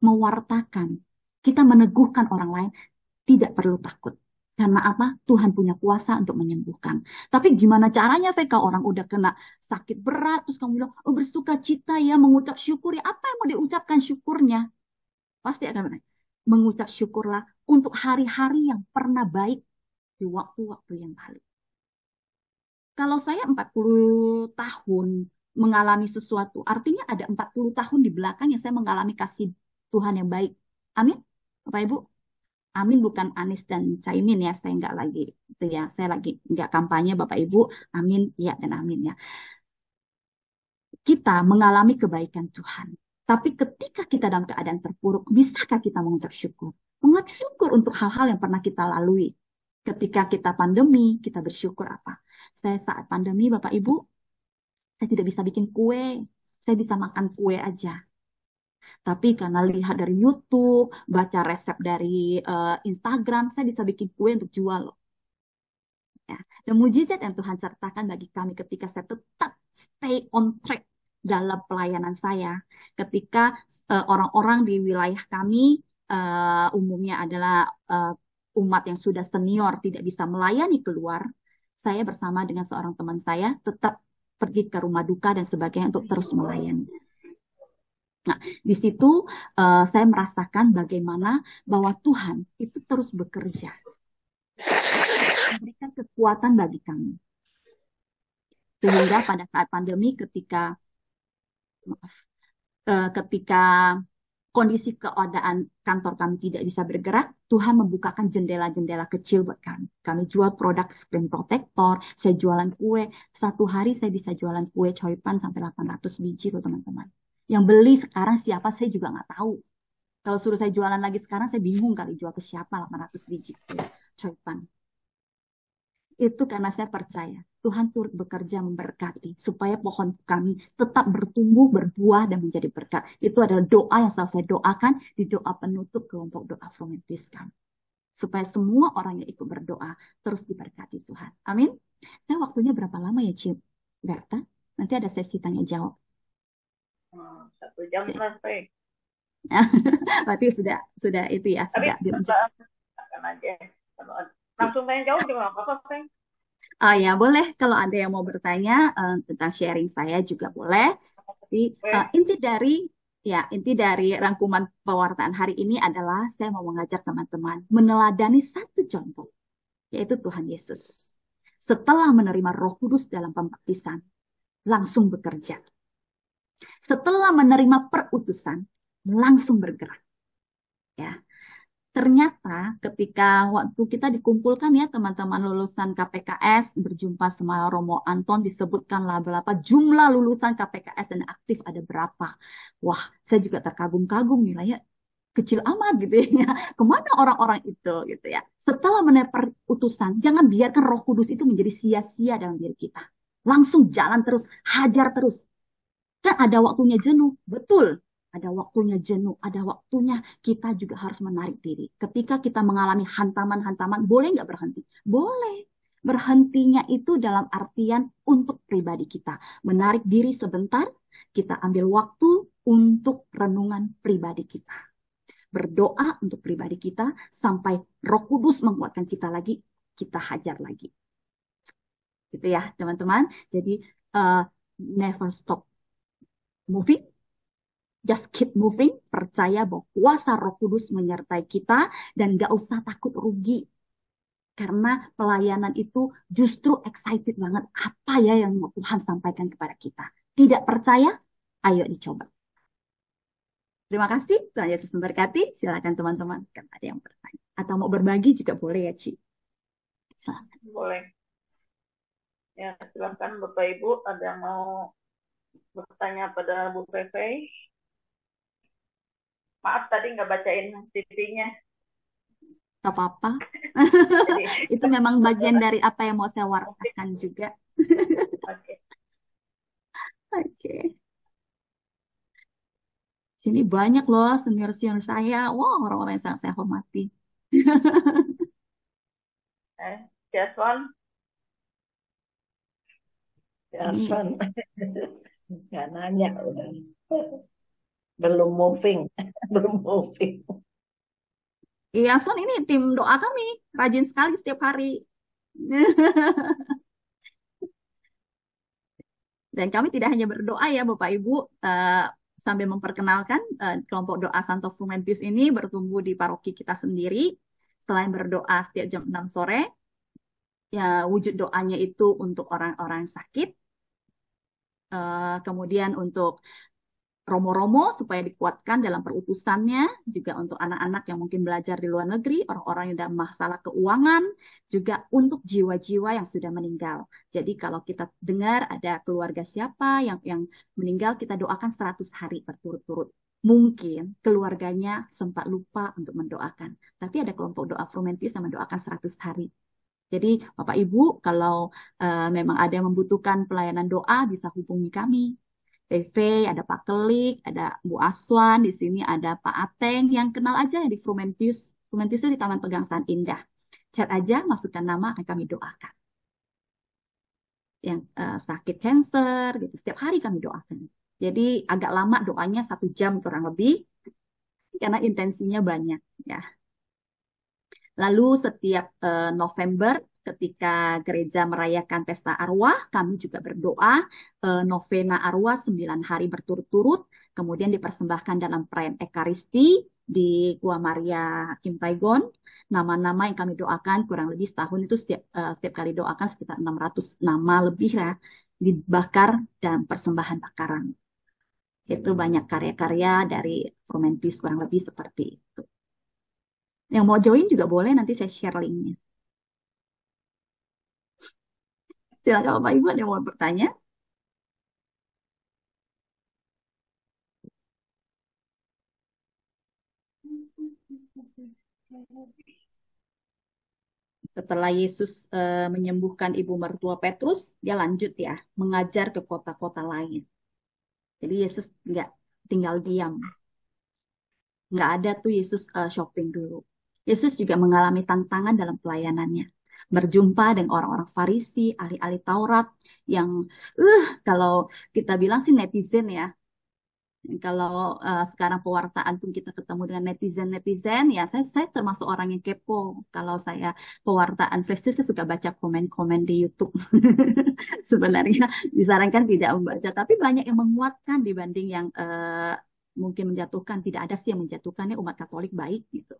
mewartakan. Kita meneguhkan orang lain, tidak perlu takut. Karena apa? Tuhan punya kuasa untuk menyembuhkan. Tapi gimana caranya saya kalau orang udah kena sakit berat, terus kamu bilang, oh bersuka cita ya, mengucap syukur ya. Apa yang mau diucapkan syukurnya? Pasti akan mengucap syukurlah untuk hari-hari yang pernah baik di waktu-waktu yang lalu. Kalau saya 40 tahun mengalami sesuatu, artinya ada 40 tahun di belakang yang saya mengalami kasih Tuhan yang baik. Amin? Bapak Ibu? Amin, bukan Anies dan Caimin ya, saya nggak lagi itu ya, saya lagi nggak kampanye Bapak Ibu, amin ya dan amin ya. Kita mengalami kebaikan Tuhan, tapi ketika kita dalam keadaan terpuruk, bisakah kita mengucap syukur? Mengucap syukur untuk hal-hal yang pernah kita lalui. Ketika kita pandemi, kita bersyukur apa? Saya saat pandemi Bapak Ibu, saya tidak bisa bikin kue, saya bisa makan kue aja. Tapi karena lihat dari YouTube, baca resep dari Instagram, saya bisa bikin kue untuk jual loh. Ya. Dan mujizat yang Tuhan sertakan bagi kami ketika saya tetap stay on track dalam pelayanan saya. Ketika orang-orang di wilayah kami umumnya adalah umat yang sudah senior, tidak bisa melayani keluar, saya bersama dengan seorang teman saya tetap pergi ke rumah duka dan sebagainya untuk terus melayani. Nah, di situ saya merasakan bagaimana bahwa Tuhan itu terus bekerja. Memberikan kekuatan bagi kami. Sehingga pada saat pandemi ketika kondisi keadaan kantor kami tidak bisa bergerak, Tuhan membukakan jendela-jendela kecil buat kami. Kami jual produk screen protector, saya jualan kue. Satu hari saya bisa jualan kue coipan sampai 800 biji loh teman-teman. Yang beli sekarang siapa saya juga nggak tahu. Kalau suruh saya jualan lagi sekarang saya bingung kali jual ke siapa 800 biji coipan. Itu karena saya percaya Tuhan turut bekerja memberkati supaya pohon kami tetap bertumbuh, berbuah, dan menjadi berkat. Itu adalah doa yang selalu saya doakan di doa penutup kelompok doa Fromentis kami. Supaya semua orang yang ikut berdoa terus diberkati Tuhan. Amin. Saya waktunya berapa lama ya Ci Berta? Nanti ada sesi tanya jawab. 1 jam selesai. Berarti sudah itu ya. Tapi sudah akan aja. Langsung tanya jawab juga nggak apa-apa, Frank. Oh ya, boleh kalau ada yang mau bertanya tentang sharing saya juga boleh. Tapi inti dari rangkuman pewartaan hari ini adalah saya mau mengajak teman-teman meneladani satu contoh, yaitu Tuhan Yesus. Setelah menerima Roh Kudus dalam pembaptisan, langsung bekerja. Setelah menerima perutusan, langsung bergerak. Ya, ternyata ketika waktu kita dikumpulkan ya teman-teman lulusan KPKS berjumpa sama Romo Anton disebutkanlah berapa jumlah lulusan KPKS dan aktif ada berapa. Wah, saya juga terkagum-kagum nilainya kecil amat gitu ya. Kemana orang-orang itu gitu ya. Setelah menerima utusan, jangan biarkan Roh Kudus itu menjadi sia-sia dalam diri kita. Langsung jalan terus, hajar terus. Kan ada waktunya jenuh, betul. Ada waktunya jenuh, ada waktunya kita juga harus menarik diri. Ketika kita mengalami hantaman-hantaman, boleh nggak berhenti? Boleh. Berhentinya itu dalam artian untuk pribadi kita. Menarik diri sebentar, kita ambil waktu untuk renungan pribadi kita. Berdoa untuk pribadi kita, sampai Roh Kudus menguatkan kita lagi, kita hajar lagi. Gitu ya, teman-teman. Jadi, never stop moving, just keep moving, percaya bahwa kuasa Roh Kudus menyertai kita dan gak usah takut rugi. Karena pelayanan itu justru excited banget apa ya yang mau Tuhan sampaikan kepada kita. Tidak percaya? Ayo dicoba. Terima kasih, Tuhan Yesus memberkati. Silakan teman-teman, kan ada yang bertanya. Atau mau berbagi juga boleh ya, Ci. Silakan. Boleh. Ya, silakan Bapak Ibu, ada yang mau bertanya pada Bu Pepe. Maaf tadi nggak bacain CV-nya. Gak apa-apa. Itu memang bagian dari apa yang mau saya wartakan juga. Oke. Oke. Sini banyak loh senior-senior saya. Wah, orang-orang yang sangat saya hormati. Jaswan. Jaswan. Nggak nanya udah. Belum moving. Belum moving. Iya, Son ini tim doa kami. Rajin sekali setiap hari. Dan kami tidak hanya berdoa ya Bapak Ibu, sambil memperkenalkan kelompok doa Santo Frumentis ini bertumbuh di paroki kita sendiri. Selain berdoa setiap jam 6 sore, ya wujud doanya itu untuk orang-orang sakit, kemudian untuk romo-romo supaya dikuatkan dalam perutusannya, juga untuk anak-anak yang mungkin belajar di luar negeri, orang-orang yang ada masalah keuangan, juga untuk jiwa-jiwa yang sudah meninggal. Jadi kalau kita dengar ada keluarga siapa yang meninggal, kita doakan 100 hari berturut-turut. Mungkin keluarganya sempat lupa untuk mendoakan, tapi ada kelompok doa Frumentis yang mendoakan 100 hari. Jadi Bapak Ibu, kalau memang ada yang membutuhkan pelayanan doa, bisa hubungi kami. PV, ada Pak Kelik, ada Bu Aswan, di sini ada Pak Ateng, yang kenal aja di Frumentis. Frumentis itu di Taman Pegangsaan Indah. Chat aja, masukkan nama, akan kami doakan. Yang sakit cancer, gitu. Setiap hari kami doakan. Jadi agak lama doanya 1 jam kurang lebih, karena intensinya banyak. Ya. Lalu setiap November, ketika gereja merayakan pesta arwah, kami juga berdoa novena arwah 9 hari berturut-turut, kemudian dipersembahkan dalam perayaan Ekaristi di Gua Maria Kim Taigon. Nama-nama yang kami doakan kurang lebih setahun itu setiap kali doakan sekitar 600 nama lebih ya, dibakar dan persembahan bakaran. Itu banyak karya-karya dari Frumentis kurang lebih seperti itu. Yang mau join juga boleh, nanti saya share linknya. Silakan Bapak Ibu, ada yang mau bertanya? Setelah Yesus menyembuhkan ibu mertua Petrus, dia lanjut ya, mengajar ke kota-kota lain. Jadi Yesus nggak tinggal diam. Nggak ada tuh Yesus shopping dulu. Yesus juga mengalami tantangan dalam pelayanannya. Berjumpa dengan orang-orang Farisi, ahli-ahli Taurat, yang kalau kita bilang sih netizen ya, Kalau sekarang pewartaan pun kita ketemu dengan netizen-netizen, ya saya termasuk orang yang kepo. Kalau saya pewartaan fresh juice, saya suka baca komen-komen di YouTube. Sebenarnya disarankan tidak membaca, tapi banyak yang menguatkan dibanding yang mungkin menjatuhkan. Tidak ada sih yang menjatuhkannya, umat Katolik baik gitu.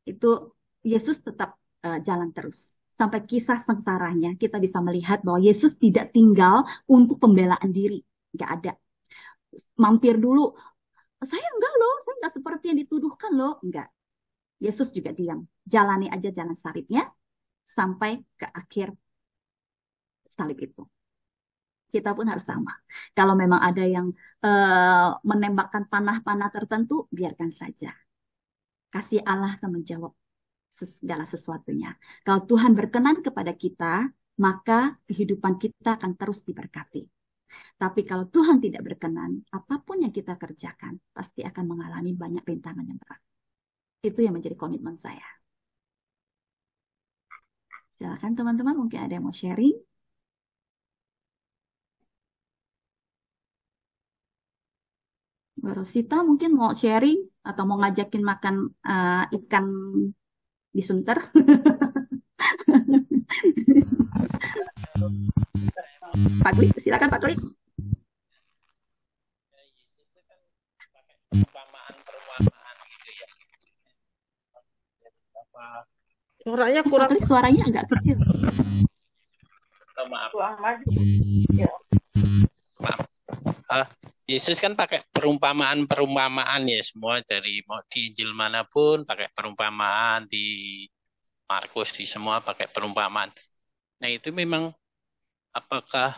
Itu Yesus tetap jalan terus. Sampai kisah sengsaranya kita bisa melihat bahwa Yesus tidak tinggal untuk pembelaan diri. Nggak ada. Mampir dulu, saya enggak loh, saya enggak seperti yang dituduhkan loh. Enggak. Yesus juga diam. Jalani aja jalan salibnya sampai ke akhir salib itu. Kita pun harus sama. Kalau memang ada yang menembakkan panah-panah tertentu, biarkan saja. Kasih Allah akan menjawab segala sesuatunya. Kalau Tuhan berkenan kepada kita, maka kehidupan kita akan terus diberkati. Tapi kalau Tuhan tidak berkenan, apapun yang kita kerjakan, pasti akan mengalami banyak rintangan yang berat. Itu yang menjadi komitmen saya. Silakan teman-teman, mungkin ada yang mau sharing. Rosita mungkin mau sharing atau mau ngajakin makan ikan di Sunter. Pak Klik, silakan Pak Klik. Perumpamaan gitu ya. Suaranya Pak kurang. Klik suaranya agak kecil. Oh, maaf. Tuang maju. Ya. Maaf. Yesus kan pakai perumpamaan ya, semua dari mau di Injil manapun pakai perumpamaan, di Markus di semua pakai perumpamaan. Nah itu memang apakah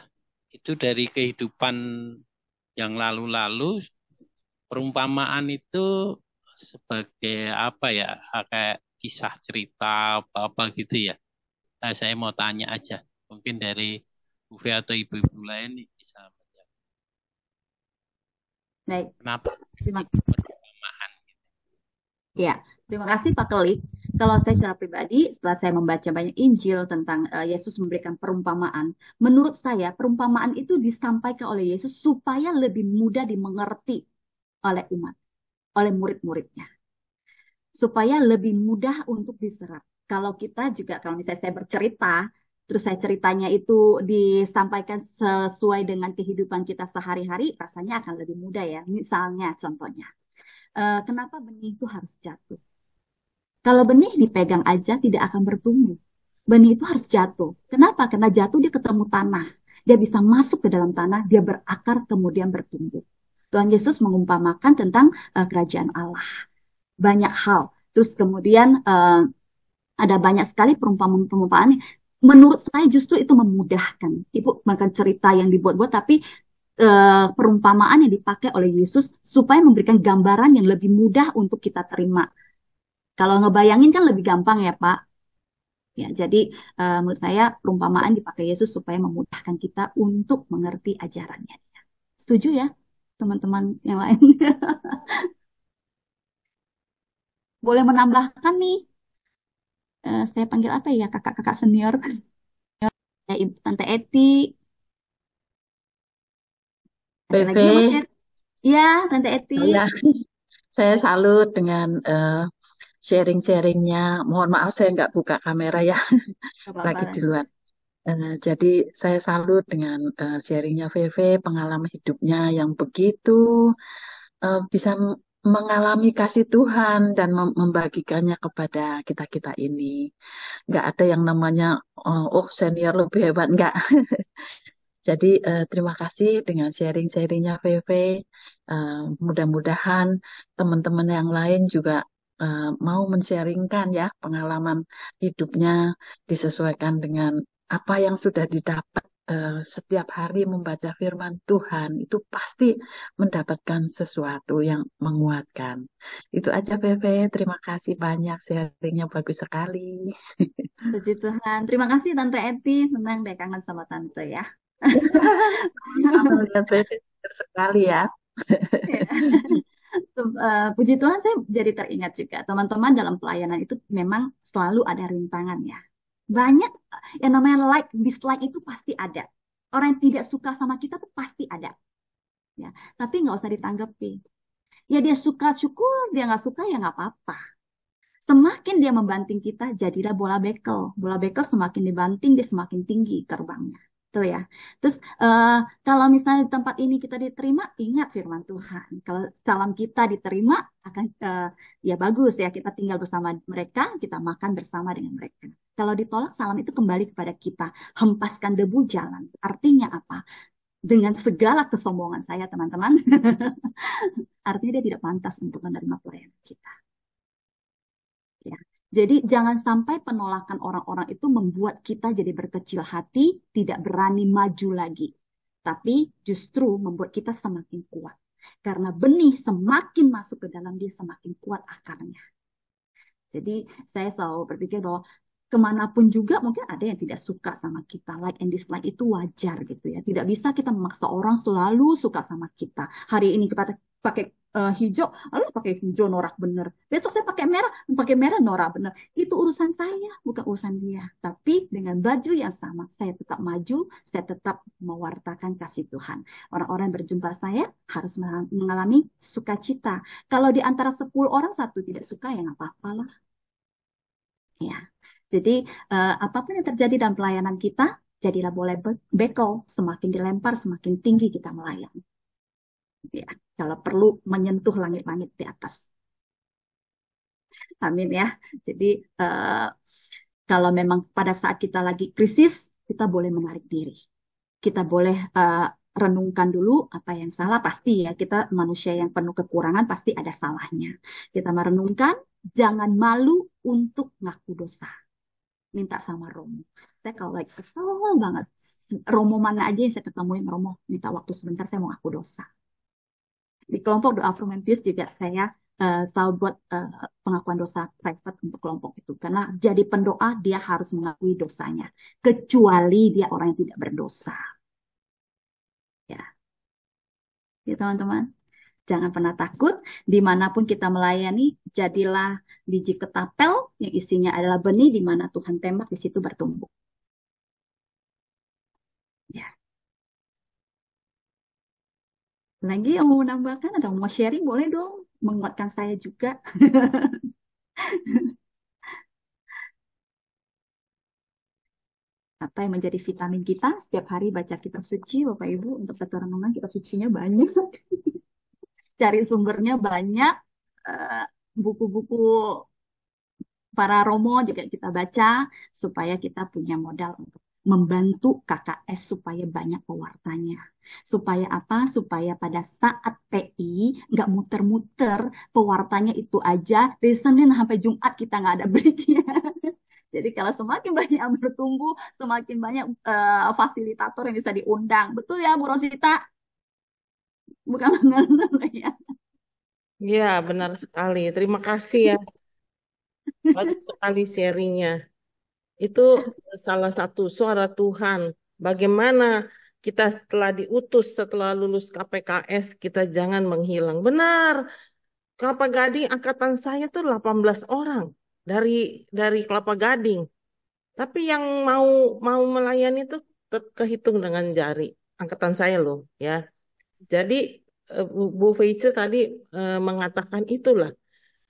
itu dari kehidupan yang lalu-lalu, perumpamaan itu sebagai apa ya, kayak kisah cerita apa-apa gitu ya. Nah, saya mau tanya aja, mungkin dari Bu Fe atau ibu-ibu lain bisa menjawab. Baik. Kenapa Terima perumpamaan? Ya, terima kasih Pak Kelik. Kalau saya secara pribadi, setelah saya membaca banyak Injil tentang Yesus memberikan perumpamaan, menurut saya perumpamaan itu disampaikan oleh Yesus supaya lebih mudah dimengerti oleh umat, oleh murid-muridnya. Supaya lebih mudah untuk diserap. Kalau kita juga, kalau misalnya saya bercerita, terus saya ceritanya itu disampaikan sesuai dengan kehidupan kita sehari-hari, rasanya akan lebih mudah ya. Misalnya, contohnya. Kenapa benih itu harus jatuh? Kalau benih dipegang aja tidak akan bertumbuh. Benih itu harus jatuh. Kenapa? Karena jatuh dia ketemu tanah. Dia bisa masuk ke dalam tanah, dia berakar kemudian bertumbuh. Tuhan Yesus mengumpamakan tentang kerajaan Allah. Banyak hal. Terus kemudian ada banyak sekali perumpamaan-perumpamaan. Menurut saya justru itu memudahkan. Ibu makan cerita yang dibuat-buat, tapi perumpamaan yang dipakai oleh Yesus supaya memberikan gambaran yang lebih mudah untuk kita terima. Kalau ngebayangin kan lebih gampang ya Pak. Ya, jadi menurut saya perumpamaan dipakai Yesus supaya memudahkan kita untuk mengerti ajarannya. Setuju ya teman-teman yang lain? Boleh menambahkan nih, saya panggil apa ya kakak-kakak senior? Ya, Ibu Tante Eti. Ada lagi yang mau PV, share? Iya, Tante Eti. saya salut dengan sharing-sharingnya. Mohon maaf saya nggak buka kamera ya, Gak apa-apa, lagi di Tante. luar. Jadi saya salut dengan sharingnya VV, pengalaman hidupnya yang begitu bisa mengalami kasih Tuhan dan membagikannya kepada kita-kita ini. Nggak ada yang namanya, oh senior lebih hebat, nggak. Jadi terima kasih dengan sharing-sharingnya VV. Mudah-mudahan teman-teman yang lain juga mau men-sharingkan ya pengalaman hidupnya disesuaikan dengan apa yang sudah didapat setiap hari membaca firman Tuhan. Itu pasti mendapatkan sesuatu yang menguatkan. Itu aja VV. Terima kasih banyak, sharingnya bagus sekali. Puji Tuhan. Terima kasih Tante Eti. Senang deh kangen sama Tante ya. Lihat VV sekali ya. Puji Tuhan saya jadi teringat juga teman-teman dalam pelayanan itu memang selalu ada rintangan ya. Banyak yang namanya like, dislike itu pasti ada. Orang yang tidak suka sama kita tuh pasti ada. Ya, tapi nggak usah ditanggapi. Ya dia suka syukur, dia nggak suka ya nggak apa-apa. Semakin dia membanting kita, jadilah bola bekel. Bola bekel semakin dibanting, dia semakin tinggi terbangnya. Tuh ya. Terus kalau misalnya di tempat ini kita diterima, ingat firman Tuhan. Kalau salam kita diterima, akan ya bagus ya kita tinggal bersama mereka, kita makan bersama dengan mereka. Kalau ditolak, salam itu kembali kepada kita. Hempaskan debu jalan. Artinya apa? Dengan segala kesombongan saya, teman-teman, artinya dia tidak pantas untuk menerima pelayanan kita. Ya. Jadi jangan sampai penolakan orang-orang itu membuat kita jadi berkecil hati, tidak berani maju lagi. Tapi justru membuat kita semakin kuat. Karena benih semakin masuk ke dalam dia, semakin kuat akarnya. Jadi saya selalu berpikir bahwa kemanapun juga mungkin ada yang tidak suka sama kita. Like and dislike itu wajar gitu ya. Tidak bisa kita memaksa orang selalu suka sama kita. Hari ini kita pakai hijau, lalu pakai hijau norak bener. Besok saya pakai merah norak bener. Itu urusan saya, bukan urusan dia. Tapi dengan baju yang sama, saya tetap maju, saya tetap mewartakan kasih Tuhan. Orang-orang yang berjumpa saya harus mengalami sukacita. Kalau di antara 10 orang satu tidak suka, ya nggak apa-apa lah. Ya, jadi apapun yang terjadi dalam pelayanan kita, jadilah boleh bekel, semakin dilempar, semakin tinggi kita melayani. Ya, kalau perlu menyentuh langit-langit di atas. Amin ya. Jadi kalau memang pada saat kita lagi krisis, kita boleh menarik diri. Kita boleh renungkan dulu apa yang salah. Pasti ya, kita manusia yang penuh kekurangan pasti ada salahnya. Kita merenungkan, jangan malu untuk ngaku dosa. Minta sama Romo. Saya kalau lagi kesel banget. Romo mana aja yang saya ketemuin, Romo minta waktu sebentar, saya mau ngaku dosa. Di kelompok doa Frumentius juga saya selalu buat pengakuan dosa private untuk kelompok itu. Karena jadi pendoa dia harus mengakui dosanya. Kecuali dia orang yang tidak berdosa. Ya, ya teman-teman. Jangan pernah takut, dimanapun kita melayani, jadilah biji ketapel yang isinya adalah benih, di mana Tuhan tembak, di situ bertumbuh. Ya. Lagi yang mau menambahkan, ada yang mau sharing, boleh dong, menguatkan saya juga. Apa yang menjadi vitamin kita, setiap hari baca kitab suci, Bapak Ibu, untuk satu renungan kitab sucinya banyak. Cari sumbernya banyak, buku-buku para Romo juga kita baca supaya kita punya modal untuk membantu KKS supaya banyak pewartanya. Supaya apa? Supaya pada saat PI nggak muter-muter, pewartanya itu aja dari Senin sampai Jumat kita nggak ada breaknya. Jadi kalau semakin banyak yang bertumbuh, semakin banyak fasilitator yang bisa diundang. Betul ya Bu Rosita? Bukan ya. Iya, benar sekali. Terima kasih ya. Banyak sekali sharingnya. Itu salah satu suara Tuhan. Bagaimana kita telah diutus setelah lulus KPKS, kita jangan menghilang. Benar. Kelapa Gading angkatan saya tuh 18 orang dari Kelapa Gading. Tapi yang mau melayani itu kehitung dengan jari. Angkatan saya loh, ya. Jadi Bu Feice tadi mengatakan itulah.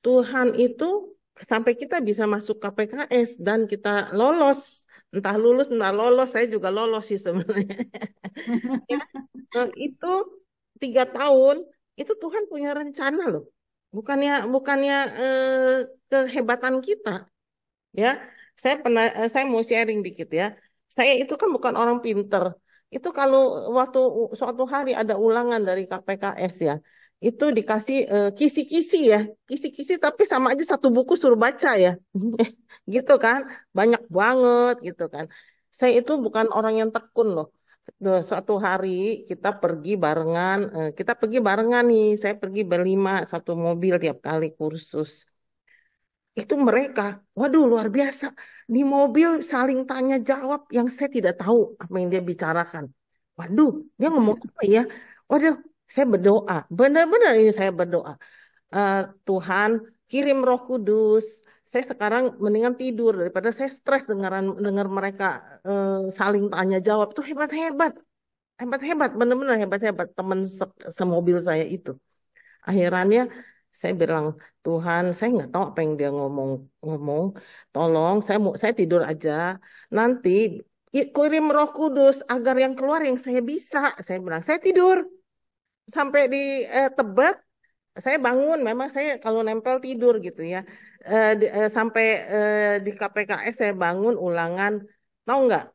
Tuhan itu sampai kita bisa masuk KPKS dan kita lolos. Entah lulus, entah lolos. Saya juga lolos sih sebenarnya. Ya, itu 3 tahun, itu Tuhan punya rencana loh. Bukannya kehebatan kita. Ya, saya mau sharing dikit ya. Saya itu kan bukan orang pinter. Itu kalau waktu suatu hari ada ulangan dari KPKS ya, itu dikasih kisi-kisi ya, kisi-kisi tapi sama aja satu buku suruh baca ya, gitu kan, banyak banget gitu kan. Saya itu bukan orang yang tekun loh. Suatu hari kita pergi barengan nih, saya pergi berlima satu mobil tiap kali kursus. Itu mereka, waduh luar biasa. Di mobil saling tanya jawab yang saya tidak tahu apa yang dia bicarakan. Waduh, dia ngomong apa ya? Waduh, saya berdoa. Benar-benar ini saya berdoa. Tuhan, kirim Roh Kudus. Saya sekarang mendingan tidur daripada saya stres dengar mereka saling tanya jawab. Itu hebat-hebat. Hebat-hebat, bener-bener hebat-hebat teman semobil saya itu. Akhirnya saya bilang, Tuhan, saya nggak tahu apa yang dia ngomong. Tolong, saya tidur aja. Nanti kirim Roh Kudus agar yang keluar yang saya bisa. Saya bilang, saya tidur sampai di Tebet. Saya bangun, memang saya kalau nempel tidur gitu ya. Sampai di KPKS saya bangun ulangan. Tahu nggak?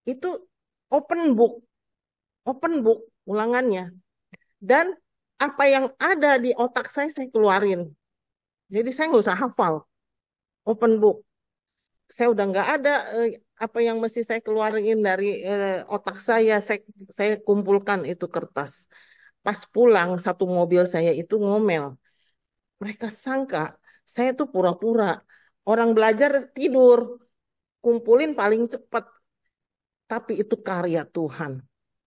Itu open book, ulangannya. Dan apa yang ada di otak saya keluarin. Jadi saya nggak usah hafal, open book. Saya udah nggak ada apa yang mesti saya keluarin dari otak saya kumpulkan itu kertas. Pas pulang satu mobil saya itu ngomel. Mereka sangka saya tuh pura-pura. Orang belajar tidur, kumpulin paling cepat. Tapi itu karya Tuhan.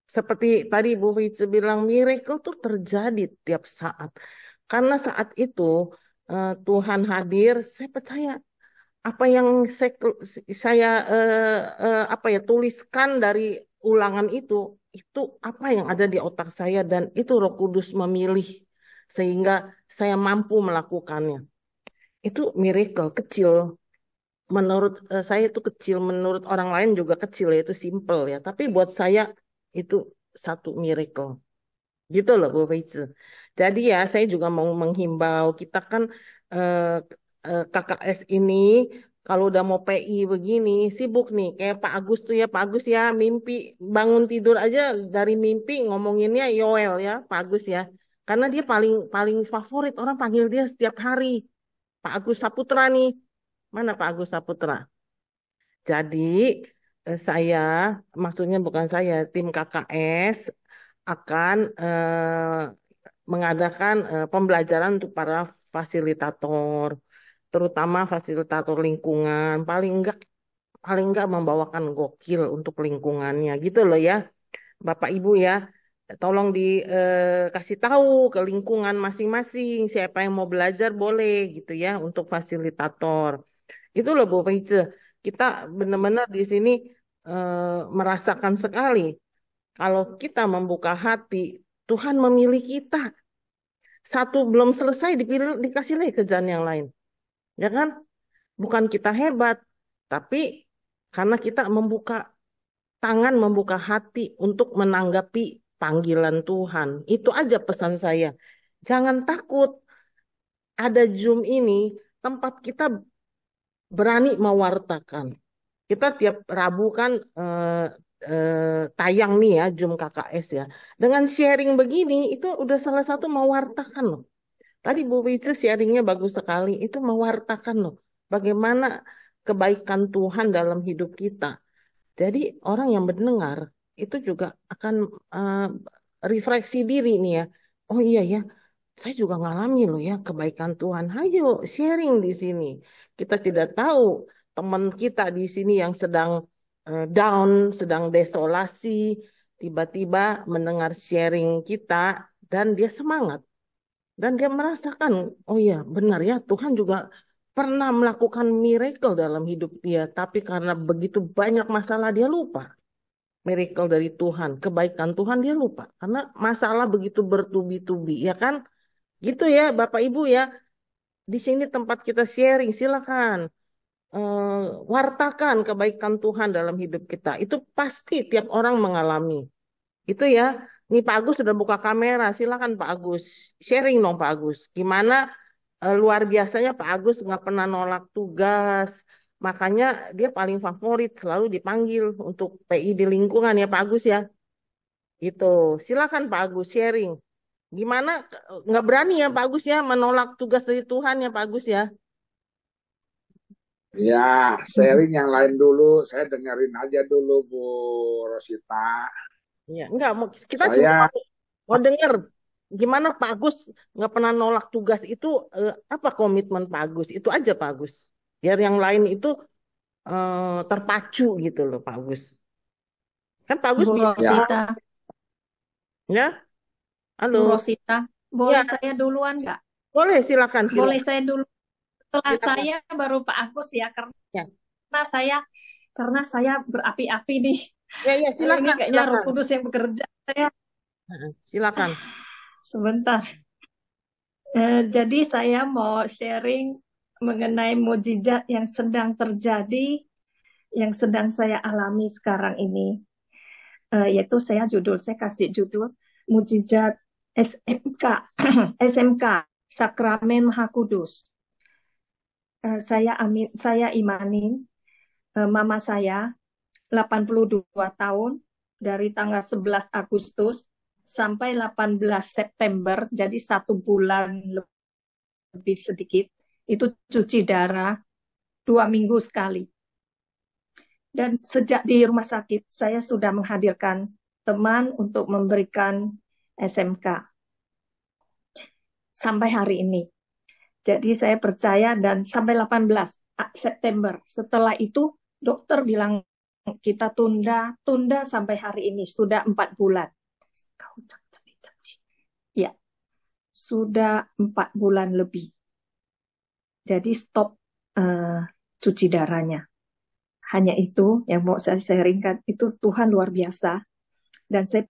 Seperti tadi Bu Vice bilang, miracle tuh terjadi tiap saat. Karena saat itu Tuhan hadir, saya percaya apa yang saya apa ya tuliskan dari ulangan itu apa yang ada di otak saya dan itu Roh Kudus memilih sehingga saya mampu melakukannya. Itu miracle kecil. Menurut saya itu kecil, menurut orang lain juga kecil ya, itu simple ya. Tapi buat saya itu satu miracle. Gitu loh Bu Feize. Jadi ya saya juga mau menghimbau kita kan eh, KKS ini kalau udah mau PI begini sibuk nih kayak Pak Agus tuh ya Pak Agus ya mimpi bangun tidur aja dari mimpi ngomonginnya Yoel ya Pak Agus ya karena dia paling paling favorit orang panggil dia setiap hari Pak Agus Saputra nih mana Pak Agus Saputra. Jadi saya maksudnya bukan saya tim KKS akan mengadakan pembelajaran untuk para fasilitator, terutama fasilitator lingkungan, paling enggak membawakan gokil untuk lingkungannya gitu loh ya. Bapak Ibu ya, tolong dikasih tahu ke lingkungan masing-masing siapa yang mau belajar boleh gitu ya untuk fasilitator. Itu loh Bu Feice, kita benar-benar di sini merasakan sekali kalau kita membuka hati, Tuhan memilih kita. Satu belum selesai dipilih dikasih lagi kerjaan yang lain. Ya kan? Bukan kita hebat, tapi karena kita membuka tangan, membuka hati untuk menanggapi panggilan Tuhan. Itu aja pesan saya. Jangan takut. Ada Zoom ini, tempat kita berani mewartakan. Kita tiap Rabu kan tayang nih ya Zoom KKS ya. Dengan sharing begini itu udah salah satu mewartakan loh. Tadi Bu Wice sharingnya bagus sekali. Itu mewartakan loh. Bagaimana kebaikan Tuhan dalam hidup kita. Jadi orang yang mendengar itu juga akan refleksi diri nih ya. Oh iya ya, saya juga ngalami loh ya kebaikan Tuhan. Ayo sharing di sini. Kita tidak tahu teman kita di sini yang sedang down, sedang desolasi, tiba-tiba mendengar sharing kita dan dia semangat. Dan dia merasakan, oh iya benar ya Tuhan juga pernah melakukan miracle dalam hidup dia. Tapi karena begitu banyak masalah dia lupa. Miracle dari Tuhan, kebaikan Tuhan dia lupa. Karena masalah begitu bertubi-tubi, ya kan? Gitu ya Bapak Ibu ya. Di sini tempat kita sharing, silakan. Wartakan kebaikan Tuhan dalam hidup kita. Itu pasti tiap orang mengalami. Itu ya. Nih Pak Agus sudah buka kamera. Silakan Pak Agus. Sharing dong Pak Agus. Gimana luar biasanya Pak Agus nggak pernah nolak tugas. Makanya dia paling favorit selalu dipanggil untuk PI di lingkungan ya Pak Agus ya. Gitu. Silakan Pak Agus sharing. Gimana nggak berani ya Pak Agus ya menolak tugas dari Tuhan ya Pak Agus ya. Ya, sharing yang lain dulu. Saya dengerin aja dulu, Bu Rosita. Ya, enggak, kita Saya cuma mau denger gimana Pak Agus nggak pernah nolak tugas itu apa komitmen Pak Agus itu aja Pak Agus. Biar yang lain itu terpacu gitu loh Pak Agus. Kan Pak Agus Bu bisa Rosita, ya. Bu Halo. Rosita, boleh Ya, saya duluan nggak? boleh silakan Boleh silakan. saya dulu. Setelah Silakan. saya baru Pak Agus ya, Ya. karena saya berapi-api nih. Ya, Ini silakan, kayaknya Roh silakan. Kudus yang bekerja. Saya Silakan. sebentar. Jadi saya mau sharing mengenai mujizat yang sedang terjadi, yang sedang saya alami sekarang ini. Yaitu saya kasih judul Mujizat SMK, SMK, Sakramen Maha Kudus. Saya imanin mama saya 82 tahun dari tanggal 11 Agustus sampai 18 September, jadi 1 bulan lebih sedikit, itu cuci darah 2 minggu sekali. Dan sejak di rumah sakit, saya sudah menghadirkan teman untuk memberikan SMK sampai hari ini. Jadi saya percaya dan sampai 18 September. Setelah itu dokter bilang kita tunda sampai hari ini, sudah 4 bulan. Ya, sudah 4 bulan lebih. Jadi stop cuci darahnya. Hanya itu yang mau saya sharingkan, itu Tuhan luar biasa. Dan saya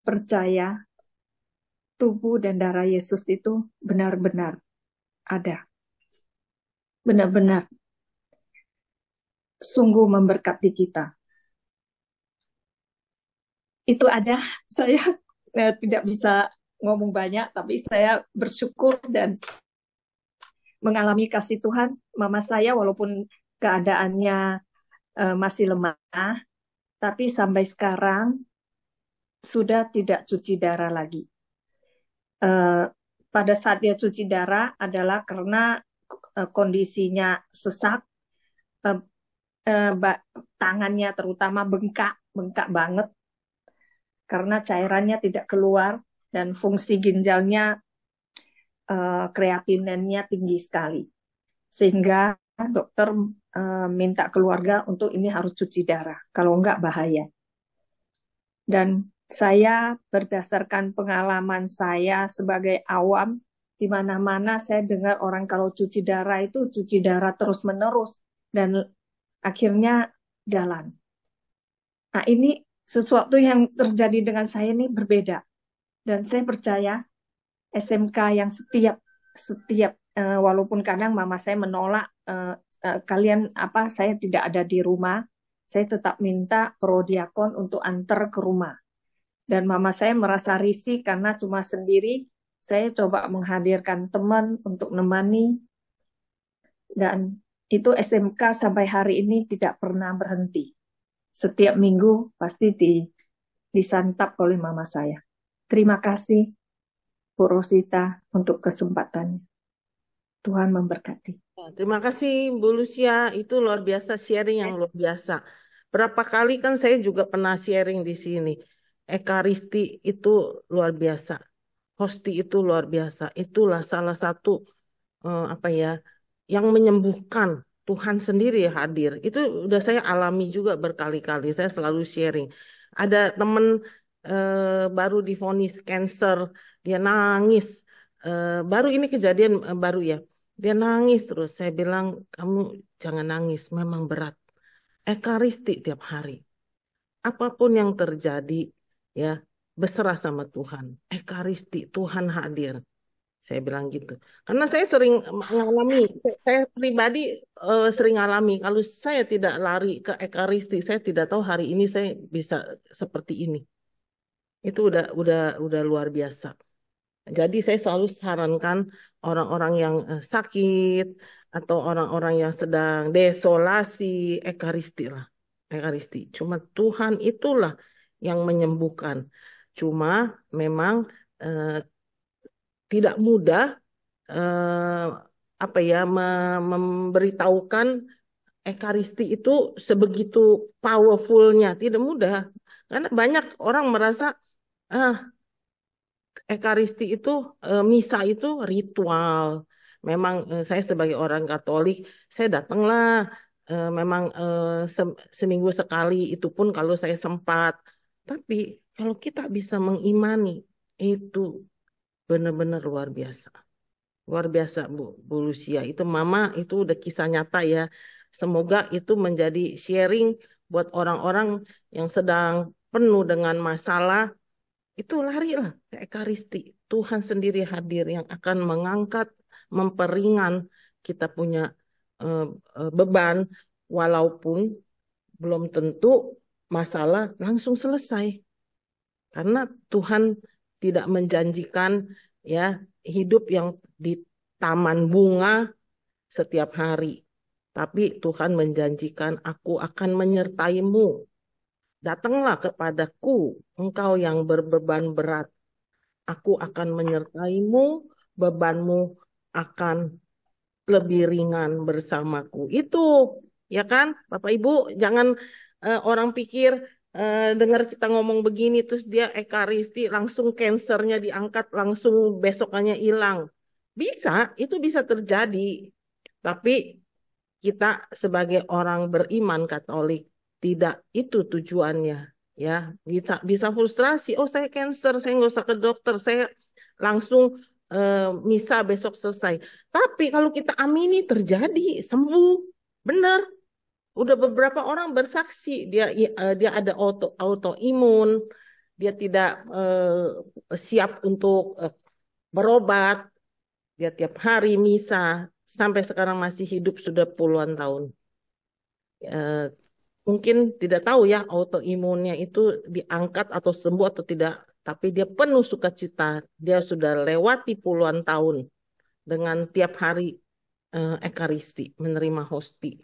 percaya tubuh dan darah Yesus itu benar-benar ada. Benar-benar sungguh memberkati kita. Itu ada, saya tidak bisa ngomong banyak, tapi saya bersyukur dan mengalami kasih Tuhan. Mama saya walaupun keadaannya masih lemah, tapi sampai sekarang sudah tidak cuci darah lagi. Pada saat dia cuci darah adalah karena kondisinya sesak, tangannya terutama bengkak banget karena cairannya tidak keluar dan fungsi ginjalnya kreatinennya tinggi sekali, sehingga dokter minta keluarga untuk ini harus cuci darah, kalau enggak bahaya. Dan saya berdasarkan pengalaman saya sebagai awam, di mana-mana saya dengar orang kalau cuci darah itu cuci darah terus-menerus dan akhirnya jalan. Nah, ini sesuatu yang terjadi dengan saya ini berbeda. Dan saya percaya SMK yang setiap walaupun kadang mama saya menolak, saya tidak ada di rumah, saya tetap minta prodiakon untuk antar ke rumah. Dan mama saya merasa risih karena cuma sendiri. Saya coba menghadirkan teman untuk menemani. Dan itu SMK sampai hari ini tidak pernah berhenti. Setiap minggu pasti disantap oleh mama saya. Terima kasih, Bu Rosita, untuk kesempatannya. Tuhan memberkati. Terima kasih Bu Lucia, itu luar biasa, sharing yang luar biasa. Berapa kali kan saya juga pernah sharing di sini. Ekaristi itu luar biasa. Hosti itu luar biasa. Itulah salah satu yang menyembuhkan. Tuhan sendiri hadir. Itu udah saya alami juga berkali-kali. Saya selalu sharing. Ada teman baru divonis cancer, dia nangis. Baru ini kejadian baru ya. Dia nangis terus. Saya bilang, kamu jangan nangis, memang berat. Ekaristi tiap hari. Apapun yang terjadi, ya berserah sama Tuhan. Ekaristi, Tuhan hadir. Saya bilang gitu. Karena saya sering mengalami, saya pribadi sering alami, kalau saya tidak lari ke Ekaristi, saya tidak tahu hari ini saya bisa seperti ini. Itu udah luar biasa. Jadi saya selalu sarankan orang-orang yang sakit atau orang-orang yang sedang desolasi, Ekaristi lah. Ekaristi. Cuma Tuhan itulah yang menyembuhkan. Cuma memang tidak mudah memberitahukan Ekaristi itu sebegitu powerfulnya, tidak mudah. Karena banyak orang merasa Ekaristi itu misa itu ritual. Memang saya sebagai orang Katolik, saya datanglah memang seminggu sekali, itu pun kalau saya sempat. Tapi kalau kita bisa mengimani, itu benar-benar luar biasa. Luar biasa Bu Lucia. Itu Mama itu udah kisah nyata ya. Semoga itu menjadi sharing buat orang-orang yang sedang penuh dengan masalah, itu larilah ke Ekaristi. Tuhan sendiri hadir yang akan mengangkat, memperingan kita punya beban, walaupun belum tentu masalah langsung selesai. Karena Tuhan tidak menjanjikan ya hidup yang di taman bunga setiap hari. Tapi Tuhan menjanjikan, aku akan menyertaimu. Datanglah kepadaku, engkau yang berbeban berat. Aku akan menyertaimu, bebanmu akan lebih ringan bersamaku. Itu, ya kan, Bapak Ibu, jangan orang pikir dengar kita ngomong begini terus dia ekaristi langsung kansernya diangkat langsung besokannya hilang. Bisa, itu bisa terjadi. Tapi kita sebagai orang beriman Katolik tidak itu tujuannya, ya. Bisa frustrasi. Oh, saya kanker, saya nggak usah ke dokter, saya langsung misa besok selesai. Tapi kalau kita amini terjadi sembuh, benar. Udah beberapa orang bersaksi dia ada autoimun, dia tidak siap untuk berobat, dia tiap hari misa, sampai sekarang masih hidup sudah puluhan tahun. Mungkin tidak tahu ya autoimunnya itu diangkat atau sembuh atau tidak, tapi dia penuh sukacita. Dia sudah lewati puluhan tahun dengan tiap hari ekaristi, menerima hosti.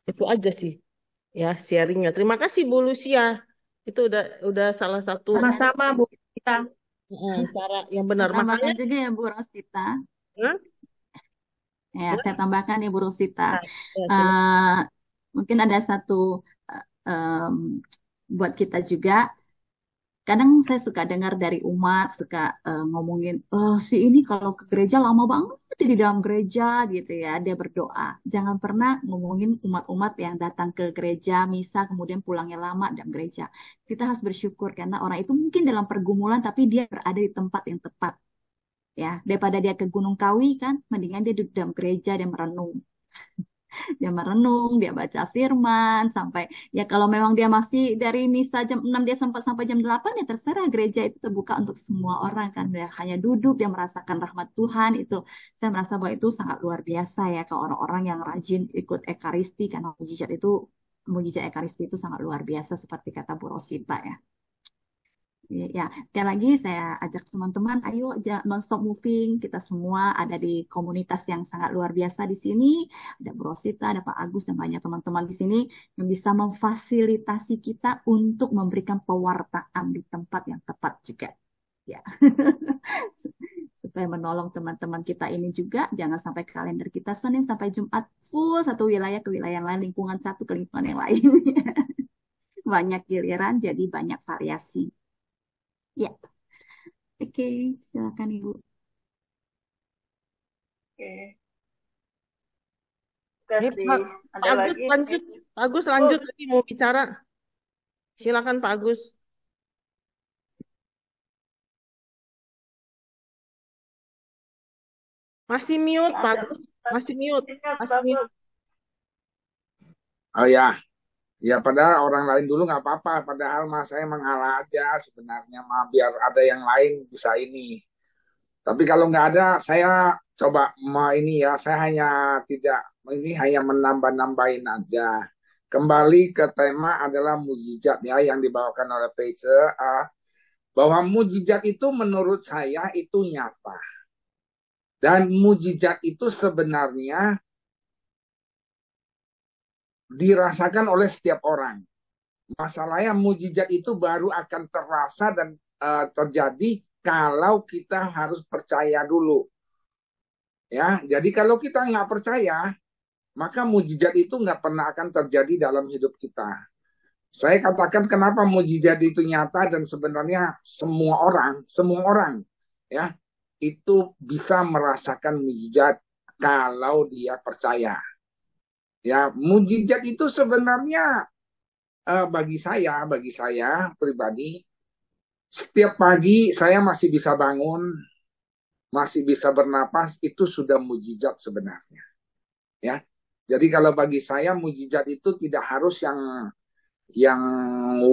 Itu aja sih ya sharingnya. Terima kasih Bu Lucia. Itu udah salah satu Sama-sama Bu kita. cara yang benar. Tambahkan Makanya juga ya Bu Rosita. Hah? Ya, saya tambahkan ya Bu Rosita. Ya, Mungkin ada satu buat kita juga. Kadang saya suka dengar dari umat, suka ngomongin, oh si ini kalau ke gereja lama banget di dalam gereja gitu ya, dia berdoa. Jangan pernah ngomongin umat-umat yang datang ke gereja, misa, kemudian pulangnya lama dalam gereja. Kita harus bersyukur karena orang itu mungkin dalam pergumulan, tapi dia berada di tempat yang tepat. Ya, daripada dia ke Gunung Kawi kan, mendingan dia di dalam gereja, dia merenung. Dia baca firman sampai ya kalau memang dia masih dari misa jam 6 dia sempat sampai jam 8 ya terserah, gereja itu terbuka untuk semua orang kan, dia hanya duduk dia merasakan rahmat Tuhan. Itu saya merasa bahwa itu sangat luar biasa ya kalau orang-orang yang rajin ikut ekaristi, karena mujizat ekaristi itu sangat luar biasa seperti kata Bu Rosita ya. Ya, sekali lagi saya ajak teman-teman, ayo non-stop moving. Kita semua ada di komunitas yang sangat luar biasa di sini. Ada Bu Rosita, ada Pak Agus, dan banyak teman-teman di sini yang bisa memfasilitasi kita untuk memberikan pewartaan di tempat yang tepat juga. Ya, supaya menolong teman-teman kita ini juga. Jangan sampai kalender kita Senin sampai Jumat full satu wilayah ke wilayah lain, lingkungan satu ke lingkungan yang lain. Banyak giliran, jadi banyak variasi. Ya, oke, silakan Ibu. Oke. Ini Kasih. Ada lagi? Agus lanjut lagi mau bicara. Silakan Pak Agus. Masih mute Pak Agus. Masih mute. Oh ya, ya padahal orang lain dulu nggak apa-apa. Padahal mas saya mengalah aja sebenarnya, biar ada yang lain bisa ini. Tapi kalau nggak ada, saya coba ini ya. Saya hanya menambah-nambahin aja. Kembali ke tema adalah mukjizat ya yang dibawakan oleh Pace. Bahwa mukjizat itu menurut saya itu nyata. Dan mukjizat itu sebenarnya dirasakan oleh setiap orang. Masalahnya mukjizat itu baru akan terasa dan terjadi kalau kita harus percaya dulu. Ya, jadi kalau kita nggak percaya, maka mukjizat itu nggak pernah akan terjadi dalam hidup kita. Saya katakan kenapa mukjizat itu nyata, dan sebenarnya semua orang, ya, itu bisa merasakan mukjizat kalau dia percaya. Ya, mukjizat itu sebenarnya bagi saya pribadi, setiap pagi saya masih bisa bangun, masih bisa bernapas, itu sudah mukjizat sebenarnya. Ya, jadi kalau bagi saya mukjizat itu tidak harus yang yang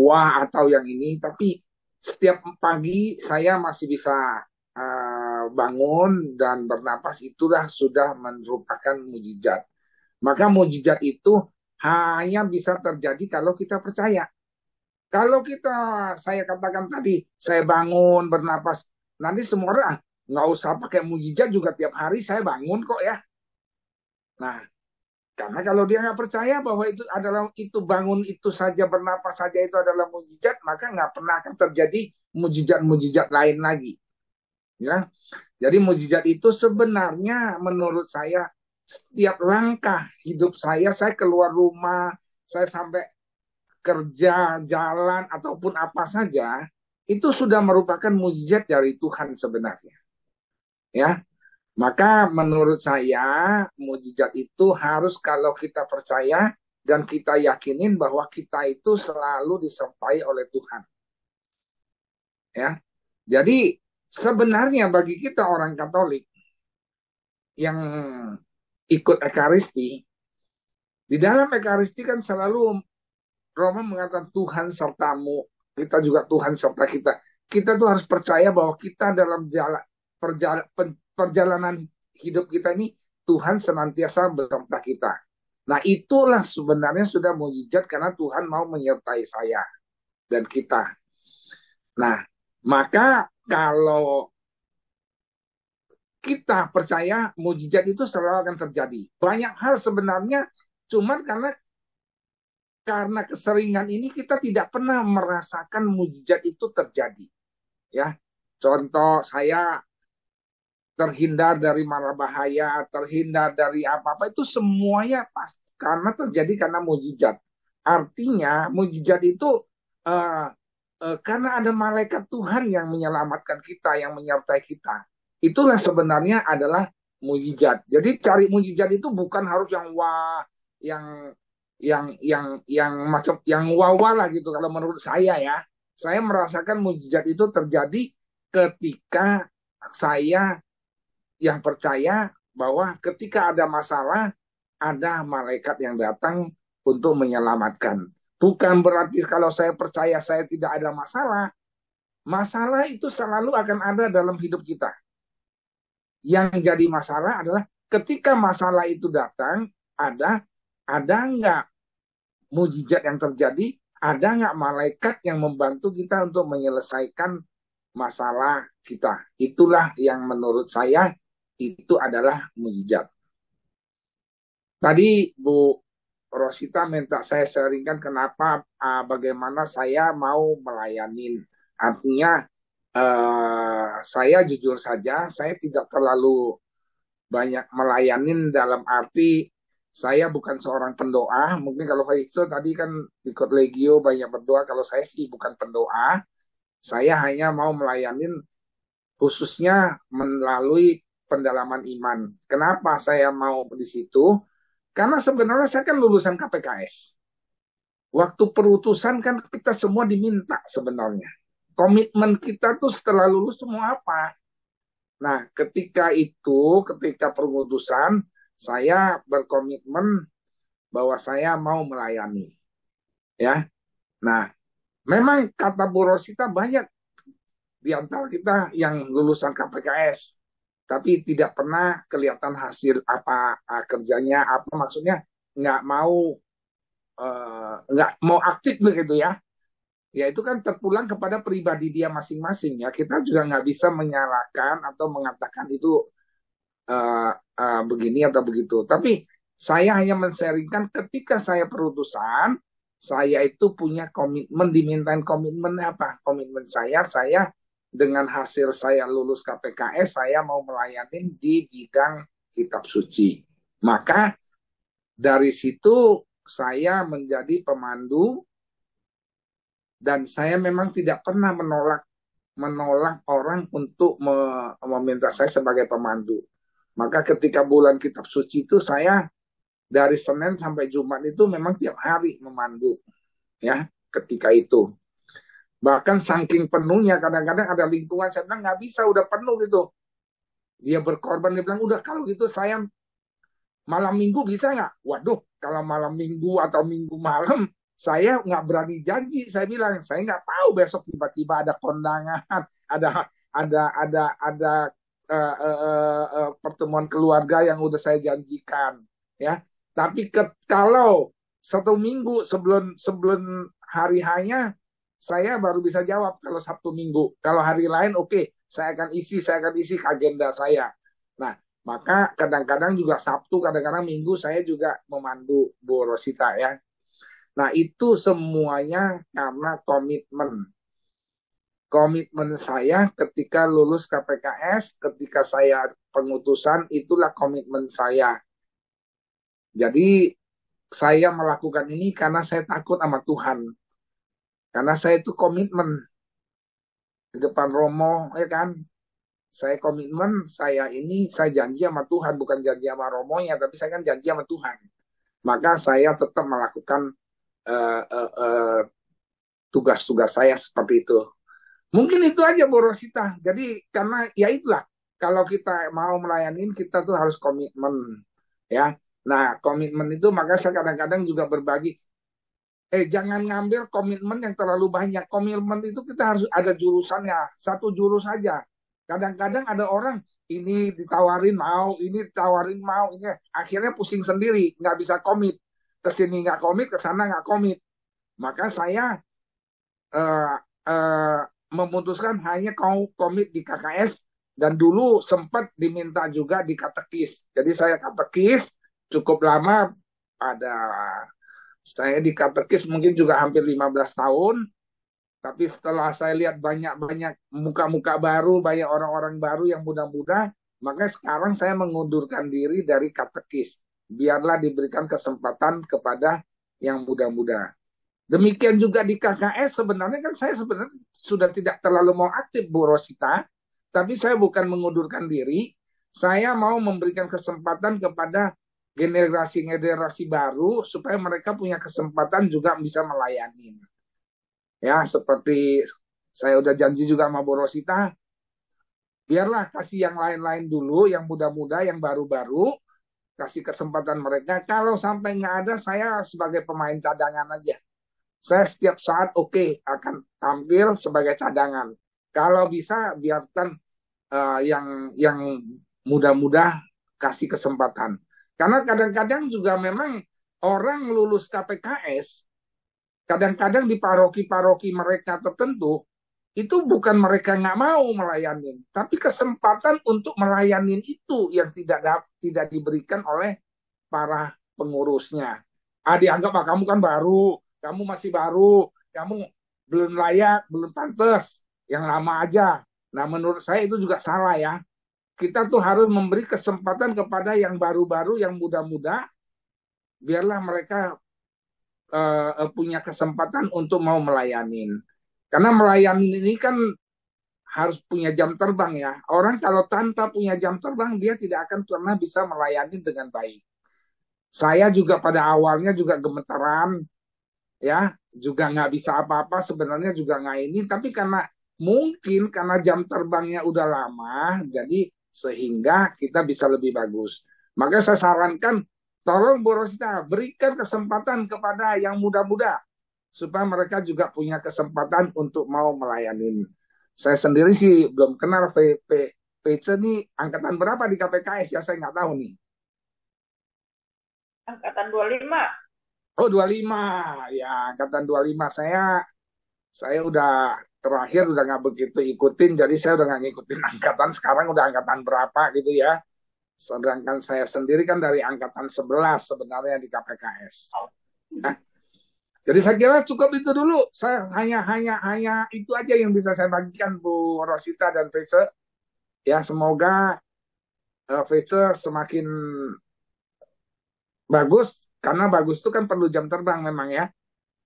wah atau yang ini, tapi setiap pagi saya masih bisa bangun dan bernapas, itulah sudah merupakan mujizat. Maka mujizat itu hanya bisa terjadi kalau kita percaya. Kalau saya katakan tadi, saya bangun, bernapas, nanti semua orang, nggak usah pakai mujizat juga tiap hari saya bangun kok ya. Nah, karena kalau dia nggak percaya bahwa itu bangun itu saja, bernapas saja itu adalah mujizat, maka nggak pernah akan terjadi mujizat-mujizat lain lagi. Ya, jadi mujizat itu sebenarnya menurut saya setiap langkah hidup saya keluar rumah, saya sampai kerja, jalan ataupun apa saja, itu sudah merupakan mujizat dari Tuhan sebenarnya. Ya, maka menurut saya mujizat itu harus kalau kita percaya dan kita yakinin bahwa kita itu selalu disertai oleh Tuhan. Ya. Jadi sebenarnya bagi kita orang Katolik yang ikut Ekaristi, di dalam Ekaristi kan selalu Roma mengatakan Tuhan sertamu, kita juga Tuhan serta kita. Kita tuh harus percaya bahwa kita dalam perjalanan hidup kita ini Tuhan senantiasa beserta kita. Nah, itulah sebenarnya sudah mujizat karena Tuhan mau menyertai saya dan kita. Nah, maka kalau kita percaya mujizat itu selalu akan terjadi. Banyak hal sebenarnya cuman karena keseringan ini kita tidak pernah merasakan mujizat itu terjadi. Ya. Contoh, saya terhindar dari mara bahaya, terhindar dari apa-apa, itu semuanya pasti karena mujizat. Artinya mujizat itu karena ada malaikat Tuhan yang menyelamatkan kita, yang menyertai kita. Itulah sebenarnya adalah mujizat. Jadi cari mujizat itu bukan harus yang wah, yang macam yang wah lah gitu. Kalau menurut saya ya, saya merasakan mujizat itu terjadi ketika saya yang percaya bahwa ketika ada masalah, ada malaikat yang datang untuk menyelamatkan. Bukan berarti kalau saya percaya saya tidak ada masalah. Masalah itu selalu akan ada dalam hidup kita. Yang jadi masalah adalah ketika masalah itu datang, ada nggak mujizat yang terjadi, ada nggak malaikat yang membantu kita untuk menyelesaikan masalah kita. Itulah yang menurut saya itu adalah mujizat. Tadi Bu Rosita minta saya sharingkan kenapa, bagaimana saya mau melayanin. Artinya saya jujur saja, saya tidak terlalu banyak melayanin dalam arti saya bukan seorang pendoa. Mungkin kalau Faisal tadi kan ikut Legio banyak berdoa, kalau saya sih bukan pendoa. Saya hanya mau melayanin khususnya melalui pendalaman iman. Kenapa saya mau di situ? Karena sebenarnya saya kan lulusan KPKS. Waktu perutusan kan kita semua diminta sebenarnya. Komitmen kita tuh setelah lulus tuh mau apa? Nah, ketika perutusan, saya berkomitmen bahwa saya mau melayani. Ya. Nah, memang kata Bu Rosita banyak di antara kita yang lulusan KPKS, tapi tidak pernah kelihatan hasil apa kerjanya, apa maksudnya nggak mau aktif begitu ya. Ya itu kan terpulang kepada pribadi dia masing-masing ya. Kita juga nggak bisa menyalahkan atau mengatakan itu begini atau begitu. Tapi saya hanya men-sharingkan ketika saya perutusan, saya itu punya komitmen, dimintain komitmen apa? Komitmen saya dengan hasil saya lulus KPKS, saya mau melayani di bidang kitab suci. Maka dari situ saya menjadi pemandu dan saya memang tidak pernah menolak orang untuk meminta saya sebagai pemandu. Maka ketika bulan kitab suci itu saya dari Senin sampai Jumat itu memang tiap hari memandu. Ya, ketika itu. Bahkan saking penuhnya kadang-kadang ada lingkungan saya bilang nggak bisa, udah penuh gitu. Dia berkorban, dia bilang udah kalau gitu saya malam minggu bisa nggak? Waduh, kalau malam minggu atau minggu malam saya nggak berani janji. Saya bilang saya nggak tahu besok tiba-tiba ada kondangan, ada pertemuan keluarga yang udah saya janjikan, ya. Tapi kalau 1 minggu sebelum sebelum hari hanya saya baru bisa jawab kalau Sabtu Minggu. Kalau hari lain oke, saya akan isi ke agenda saya. Nah, maka kadang-kadang juga Sabtu, kadang-kadang Minggu saya juga memandu Bu Rosita, ya. Nah, itu semuanya karena komitmen. Komitmen saya ketika lulus KPKS, ketika saya pengutusan, itulah komitmen saya. Jadi, saya melakukan ini karena saya takut sama Tuhan. Karena saya itu komitmen di depan Romo, ya kan? Saya komitmen, saya janji sama Tuhan, bukan janji sama Romonya, tapi saya kan janji sama Tuhan. Maka saya tetap melakukan tugas-tugas saya seperti itu. Mungkin itu aja Bu Rosita. Jadi karena ya itulah, kalau kita mau melayanin kita tuh harus komitmen, ya. Nah, komitmen itu maka saya kadang-kadang juga berbagi. Jangan ngambil komitmen yang terlalu banyak. Komitmen itu kita harus ada jurusannya, satu jurus saja. Kadang-kadang ada orang ini ditawarin mau, ini ditawarin mau, ini akhirnya pusing sendiri, nggak bisa komit. Kesini nggak komit, kesana nggak komit. Maka saya memutuskan hanya komit di KKS, dan dulu sempat diminta juga di katekis. Jadi saya katekis cukup lama, saya di katekis mungkin juga hampir 15 tahun. Tapi setelah saya lihat banyak-banyak muka-muka baru, banyak orang-orang baru yang muda-muda, maka sekarang saya mengundurkan diri dari katekis. Biarlah diberikan kesempatan kepada yang muda-muda. Demikian juga di KKS, sebenarnya kan saya sudah tidak terlalu mau aktif Bu Rosita, tapi saya bukan mengundurkan diri, saya mau memberikan kesempatan kepada generasi-generasi baru supaya mereka punya kesempatan juga bisa melayani. Ya, seperti saya udah janji juga sama Bu Rosita, biarlah kasih yang lain-lain dulu, yang muda-muda, yang baru-baru, kasih kesempatan mereka. Kalau sampai nggak ada, saya sebagai pemain cadangan aja. Saya setiap saat akan tampil sebagai cadangan. Kalau bisa biarkan yang muda-muda kasih kesempatan. Karena kadang-kadang juga memang orang lulus KPKS, kadang-kadang di paroki-paroki mereka tertentu, itu bukan mereka nggak mau melayanin, tapi kesempatan untuk melayanin itu yang tidak diberikan oleh para pengurusnya. Dianggap kamu kan baru, kamu masih baru, kamu belum layak, belum pantas, yang lama aja. Nah, menurut saya itu juga salah, ya. Kita tuh harus memberi kesempatan kepada yang baru-baru, yang muda-muda, biarlah mereka punya kesempatan untuk mau melayanin. Karena melayanin ini kan harus punya jam terbang, ya. Orang kalau tanpa punya jam terbang, dia tidak akan pernah bisa melayani dengan baik. Saya juga pada awalnya juga gemetaran, ya, juga nggak bisa apa-apa, sebenarnya juga nggak ini, tapi mungkin karena jam terbangnya udah lama, jadi sehingga kita bisa lebih bagus. Maka saya sarankan, tolong Bu Rosita berikan kesempatan kepada yang muda-muda, supaya mereka juga punya kesempatan untuk mau melayani. Saya sendiri sih belum kenal PC nih, angkatan berapa di KPKS, ya saya nggak tahu nih. Angkatan 25. Oh, 25. Ya, angkatan 25. Saya udah terakhir udah nggak begitu ikutin, jadi saya udah nggak ngikutin angkatan. Sekarang udah angkatan berapa gitu, ya. Sedangkan saya sendiri kan dari angkatan 11 sebenarnya di KPKS. Nah, jadi saya kira cukup itu dulu. Saya hanya itu aja yang bisa saya bagikan Bu Rosita dan Fece. Ya, semoga Fece semakin bagus, karena bagus itu kan perlu jam terbang memang, ya.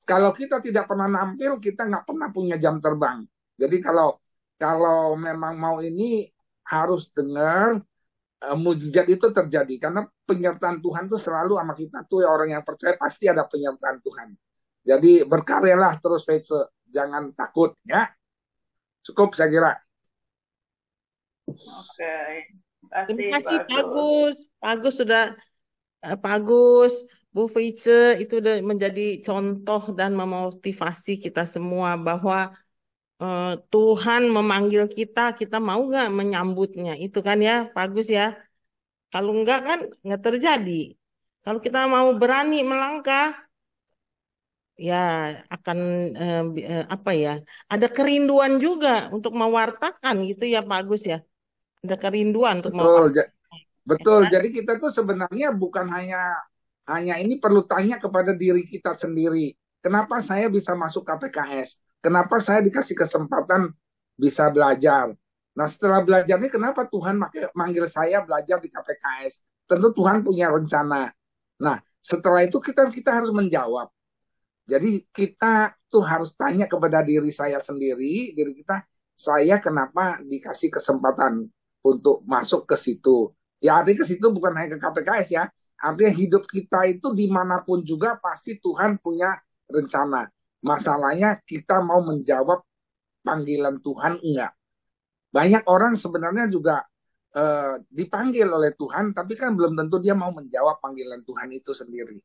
Kalau kita tidak pernah nampil, kita nggak pernah punya jam terbang. Jadi kalau memang mau ini harus dengar mujizat itu terjadi, karena penyertaan Tuhan tuh selalu sama kita tuh, orang yang percaya pasti ada penyertaan Tuhan. Jadi berkaryalah terus, Fece, jangan takut, ya. Cukup saya kira. Oke. Terima kasih Pak Agus. Pak Agus sudah Pak Agus, Bu Vice itu udah menjadi contoh dan memotivasi kita semua bahwa Tuhan memanggil kita, kita mau nggak menyambutnya? Itu kan ya, Pak Agus ya. Kalau enggak kan nggak terjadi. Kalau kita mau berani melangkah, ya akan apa ya? Ada kerinduan juga untuk mewartakan gitu ya, Pak Agus ya. Ada kerinduan untuk Betul, mewartakan. betul. Jadi kita tuh sebenarnya bukan hanya ini perlu tanya kepada diri kita sendiri. Kenapa saya bisa masuk KPKS? Kenapa saya dikasih kesempatan bisa belajar? Nah, setelah belajar ini kenapa Tuhan manggil saya belajar di KPKS? Tentu Tuhan punya rencana. Nah, setelah itu kita harus menjawab. Jadi kita tuh harus tanya kepada diri saya sendiri, diri kita, saya kenapa dikasih kesempatan untuk masuk ke situ? Ya artinya ke situ bukan hanya ke KPKS ya, artinya hidup kita itu dimanapun juga pasti Tuhan punya rencana. Masalahnya kita mau menjawab panggilan Tuhan enggak. Banyak orang sebenarnya juga dipanggil oleh Tuhan, tapi kan belum tentu dia mau menjawab panggilan Tuhan itu sendiri.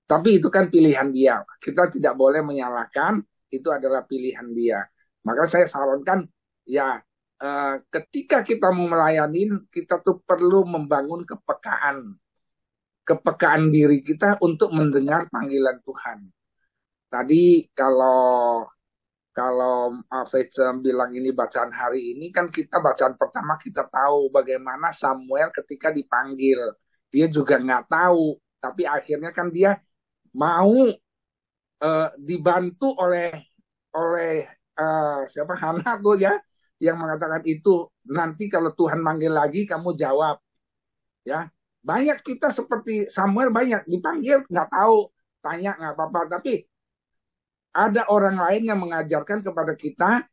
Tapi itu kan pilihan dia. Kita tidak boleh menyalahkan, itu adalah pilihan dia. Maka saya sarankan, ya ketika kita mau melayani, kita tuh perlu membangun kepekaan diri kita untuk mendengar panggilan Tuhan. Tadi kalau Fece bilang ini bacaan hari ini, kan kita bacaan pertama kita tahu bagaimana Samuel ketika dipanggil. Dia juga nggak tahu, tapi akhirnya kan dia mau dibantu oleh siapa Hana tuh ya, yang mengatakan itu nanti kalau Tuhan manggil lagi kamu jawab ya. Banyak kita seperti Samuel, banyak dipanggil nggak tahu, tanya nggak apa-apa, tapi ada orang lain yang mengajarkan kepada kita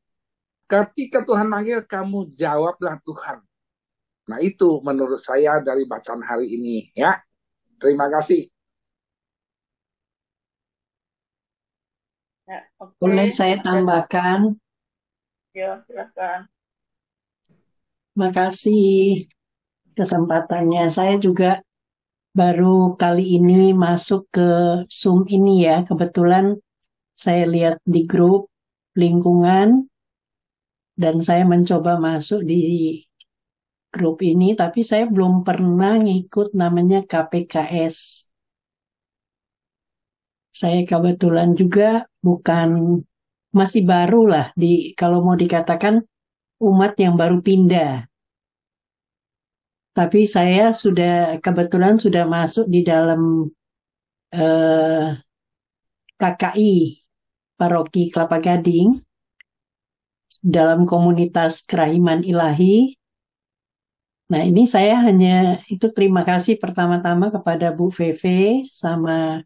ketika Tuhan manggil kamu jawablah Tuhan. Nah itu menurut saya dari bacaan hari ini ya. Terima kasih. Ya, oke. Boleh saya tambahkan? Ya, silakan. Makasih kesempatannya. Saya juga baru kali ini masuk ke Zoom ini ya. Kebetulan saya lihat di grup lingkungan dan saya mencoba masuk di grup ini, tapi saya belum pernah ngikut namanya KPKS. Saya kebetulan juga masih baru lah kalau mau dikatakan umat yang baru pindah. Tapi saya kebetulan sudah masuk di dalam KKI Paroki Kelapa Gading dalam komunitas Kerahiman Ilahi. Nah ini saya itu terima kasih pertama-tama kepada Bu Veve sama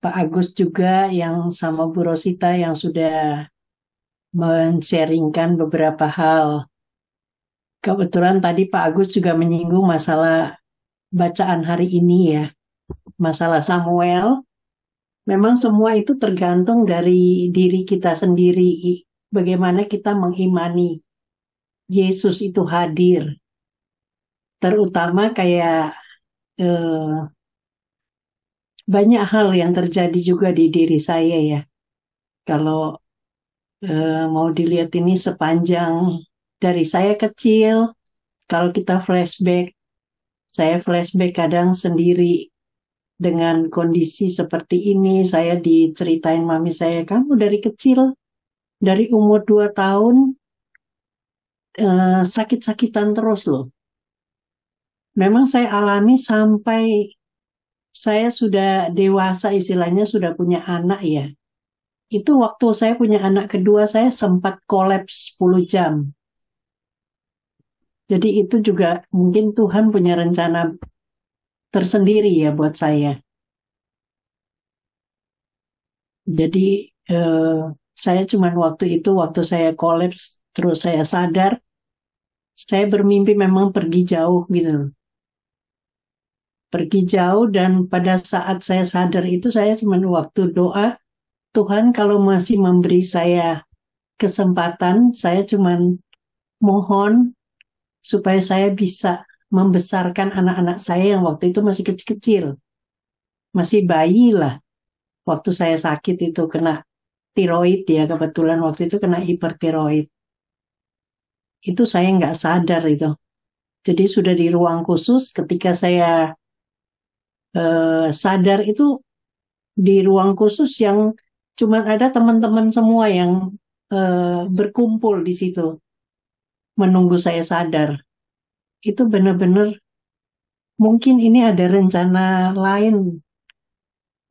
Pak Agus juga sama Bu Rosita yang sudah men-sharingkan beberapa hal. Kebetulan tadi Pak Agus juga menyinggung masalah bacaan hari ini ya. Masalah Samuel. Memang semua itu tergantung dari diri kita sendiri. Bagaimana kita mengimani Yesus itu hadir. Terutama kayak banyak hal yang terjadi juga di diri saya ya. Kalau mau dilihat ini sepanjang dari saya kecil, kalau kita flashback, saya flashback kadang sendiri dengan kondisi seperti ini. Saya diceritain mami saya, kamu dari kecil, dari umur 2 tahun, sakit-sakitan terus loh. Memang saya alami sampai saya sudah dewasa, istilahnya sudah punya anak ya. Itu waktu saya punya anak kedua, saya sempat kolaps 10 jam. Jadi itu juga mungkin Tuhan punya rencana tersendiri ya buat saya. Jadi saya cuman waktu saya kolaps, terus saya sadar, saya bermimpi memang pergi jauh gitu. Pergi jauh, dan pada saat saya sadar itu saya cuma waktu doa, Tuhan kalau masih memberi saya kesempatan, saya cuma mohon supaya saya bisa membesarkan anak-anak saya yang waktu itu masih kecil-kecil. masih bayi lah. Waktu saya sakit itu kena tiroid ya, kebetulan waktu itu kena hipertiroid. Itu saya nggak sadar itu. Jadi sudah di ruang khusus ketika saya sadar itu di ruang khusus yang cuma ada teman-teman semua yang berkumpul di situ menunggu saya sadar. Itu benar-benar mungkin ini ada rencana lain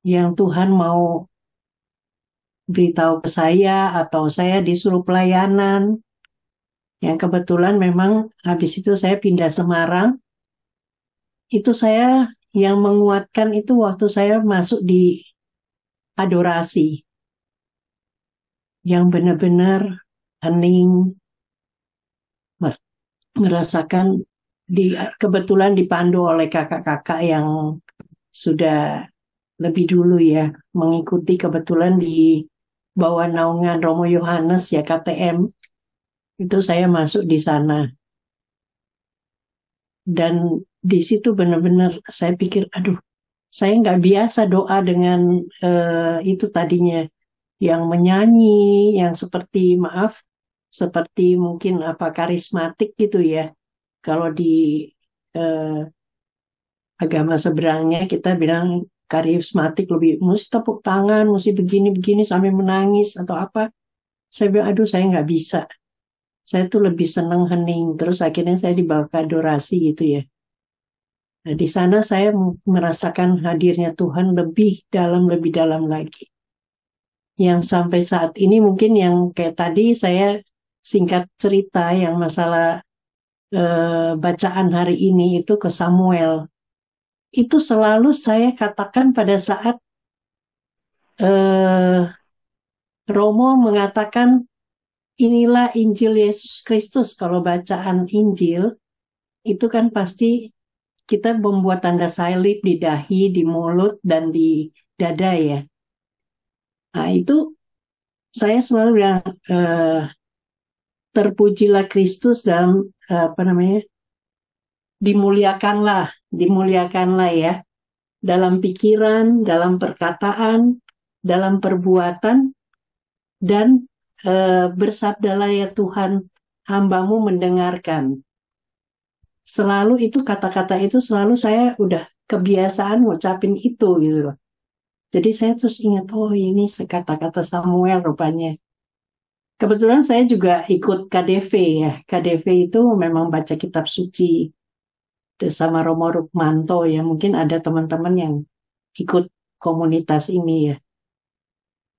yang Tuhan mau beritahu ke saya atau saya disuruh pelayanan. Yang kebetulan memang habis itu saya pindah Semarang. Itu saya yang menguatkan itu waktu saya masuk di adorasi. Yang benar-benar hening, merasakan kebetulan dipandu oleh kakak-kakak yang sudah lebih dulu ya mengikuti, kebetulan di bawah naungan Romo Yohanes ya KTM. Itu saya masuk di sana. Dan di situ benar-benar saya pikir, aduh, saya nggak biasa doa dengan itu tadinya. Yang menyanyi, yang seperti, maaf, seperti mungkin apa karismatik gitu ya. Kalau di agama seberangnya kita bilang karismatik lebih, mesti tepuk tangan, mesti begini-begini sampai menangis atau apa. Saya bilang, aduh saya nggak bisa. Saya tuh lebih senang hening. Terus akhirnya saya dibawa ke adorasi gitu ya. Nah, di sana saya merasakan hadirnya Tuhan lebih dalam lagi. Yang sampai saat ini mungkin yang kayak tadi saya singkat cerita yang masalah bacaan hari ini itu ke Samuel. Itu selalu saya katakan pada saat Romo mengatakan inilah Injil Yesus Kristus. Kalau bacaan Injil itu kan pasti kita membuat tanda salib di dahi, di mulut, dan di dada ya. Nah itu saya selalu bilang terpujilah Kristus dalam apa namanya, dimuliakanlah ya, dalam pikiran, dalam perkataan, dalam perbuatan, dan bersabdalah ya Tuhan, hambamu mendengarkan. Selalu itu kata-kata itu selalu saya udah kebiasaan ngucapin itu gitu loh. Jadi saya terus ingat, oh ini kata-kata Samuel rupanya. Kebetulan saya juga ikut KDV ya. KDV itu memang baca kitab suci sama Romo Rukmanto ya. Mungkin ada teman-teman yang ikut komunitas ini ya.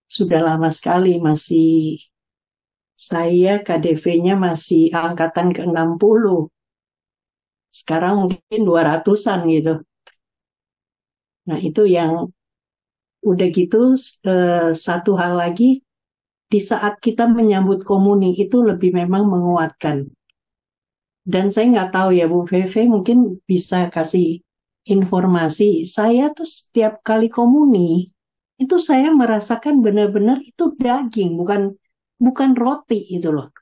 Sudah lama sekali, masih saya KDV-nya masih angkatan ke-60. Sekarang mungkin 200-an gitu. Nah itu yang udah gitu, satu hal lagi, di saat kita menyambut komuni itu lebih memang menguatkan. Dan saya nggak tahu ya Bu Feve mungkin bisa kasih informasi. Saya tuh setiap kali komuni itu saya merasakan benar-benar itu daging, bukan roti itu loh.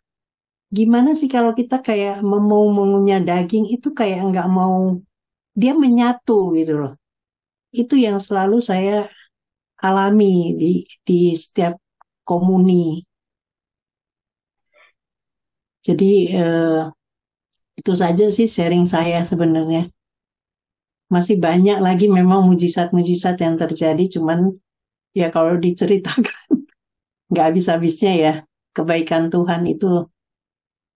Gimana sih kalau kita kayak mau mengunyah daging itu kayak nggak mau, dia menyatu gitu loh. Itu yang selalu saya alami di setiap komuni. Jadi itu saja sih sharing saya sebenarnya. Masih banyak lagi memang mujizat-mujizat yang terjadi, cuman ya kalau diceritakan nggak habis-habisnya ya. Kebaikan Tuhan itu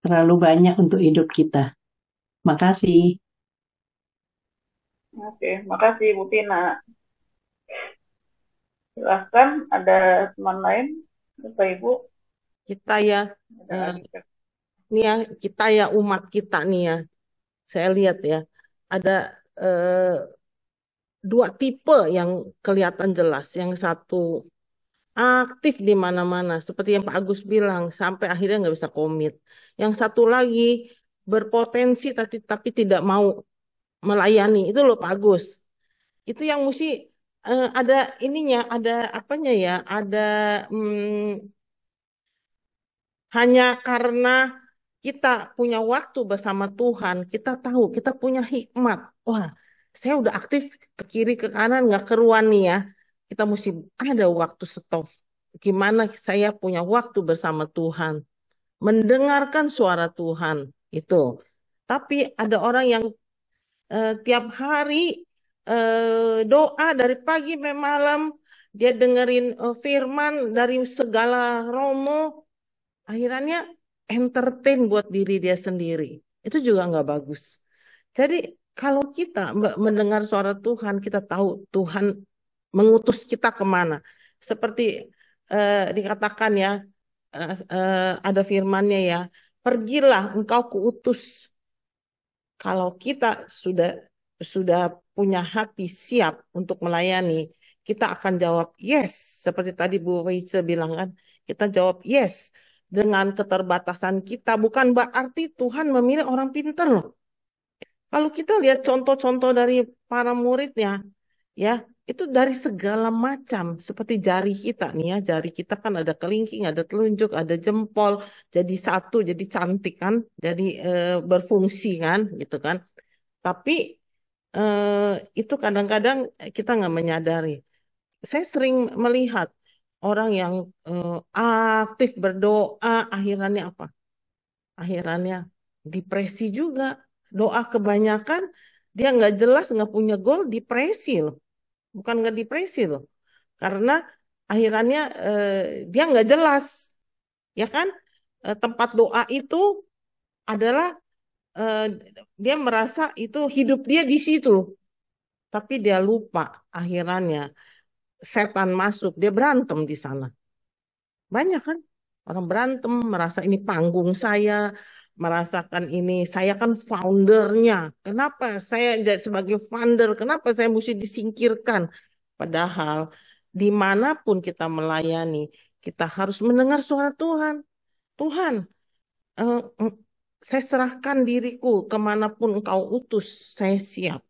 terlalu banyak untuk hidup kita. Makasih. Oke, makasih Bu Tina. Silahkan, ada teman lain, Bapak Ibu. Kita ya, nih ya, kita ya umat kita nih ya. Saya lihat ya, ada dua tipe yang kelihatan jelas. Yang satu aktif di mana-mana, seperti yang Pak Agus bilang, sampai akhirnya nggak bisa komit. Yang satu lagi berpotensi tapi tidak mau melayani. Itu loh Pak Agus. Itu yang mesti ada ininya, ada apanya ya, ada hanya karena kita punya waktu bersama Tuhan, kita tahu, kita punya hikmat. Wah, saya udah aktif ke kiri ke kanan nggak keruan nih ya. Kita mesti ada waktu stop. Gimana saya punya waktu bersama Tuhan, mendengarkan suara Tuhan itu. Tapi ada orang yang tiap hari doa dari pagi sampai malam, dia dengerin firman dari segala romo, akhirnya entertain buat diri dia sendiri. Itu juga nggak bagus. Jadi kalau kita mendengar suara Tuhan, kita tahu Tuhan mengutus kita kemana. Seperti dikatakan ya, ada firmannya ya, pergilah engkau kuutus. Kalau kita sudah punya hati siap untuk melayani, kita akan jawab yes. Seperti tadi Bu Weice bilang kan, kita jawab yes. Dengan keterbatasan kita, bukan berarti Tuhan memilih orang pintar loh. Kalau kita lihat contoh-contoh dari para muridnya, ya, itu dari segala macam, seperti jari kita nih ya, jari kita kan ada kelingking, ada telunjuk, ada jempol, jadi satu, jadi cantik kan, jadi berfungsi kan, gitu kan. Tapi itu kadang-kadang kita nggak menyadari. Saya sering melihat orang yang aktif berdoa, akhirannya apa? Akhirannya depresi juga. Doa kebanyakan, dia nggak jelas, nggak punya goal, depresi loh. Bukan nggak depresi loh. Karena akhirannya dia nggak jelas. Ya kan? Tempat doa itu adalah dia merasa itu hidup dia di situ. Tapi dia lupa akhirannya setan masuk, dia berantem di sana. Banyak kan orang berantem, merasa ini panggung saya, merasakan ini saya kan foundernya. Kenapa saya sebagai founder, kenapa saya mesti disingkirkan? Padahal dimanapun kita melayani, kita harus mendengar suara Tuhan. Tuhan, eh, eh, saya serahkan diriku kemanapun engkau utus, saya siap.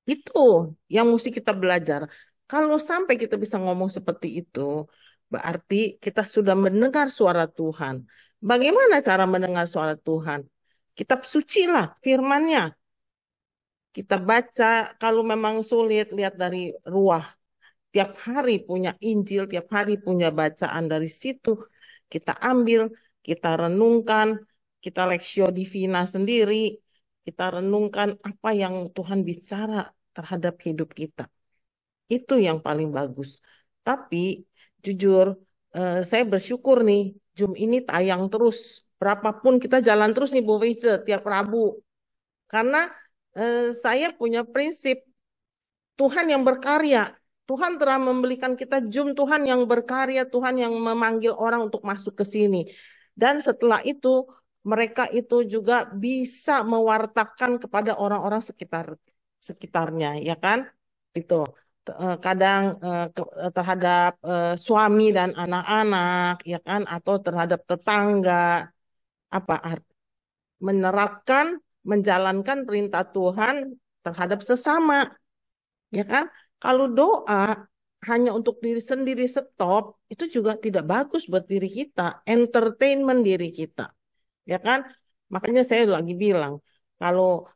Itu yang mesti kita belajar. Kalau sampai kita bisa ngomong seperti itu, berarti kita sudah mendengar suara Tuhan. Bagaimana cara mendengar suara Tuhan? Kitab suci lah, firman-Nya. Kita baca, kalau memang sulit, lihat dari ruah. Tiap hari punya Injil, tiap hari punya bacaan dari situ. Kita ambil, kita renungkan, kita Lexio Divina sendiri, kita renungkan apa yang Tuhan bicara terhadap hidup kita. Itu yang paling bagus. Tapi jujur, saya bersyukur nih, Zoom ini tayang terus. Berapapun kita jalan terus nih Bu Wice, tiap Rabu. Karena saya punya prinsip Tuhan yang berkarya. Tuhan telah memberikan kita Zoom, Tuhan yang berkarya, Tuhan yang memanggil orang untuk masuk ke sini. Dan setelah itu, mereka itu juga bisa mewartakan kepada orang-orang sekitarnya, ya kan? Itu kadang terhadap suami dan anak-anak, ya kan? Atau terhadap tetangga, apa menerapkan, menjalankan perintah Tuhan terhadap sesama. Ya kan? Kalau doa hanya untuk diri sendiri stop, itu juga tidak bagus buat diri kita, entertainment diri kita. Ya kan? Makanya saya lagi bilang, kalau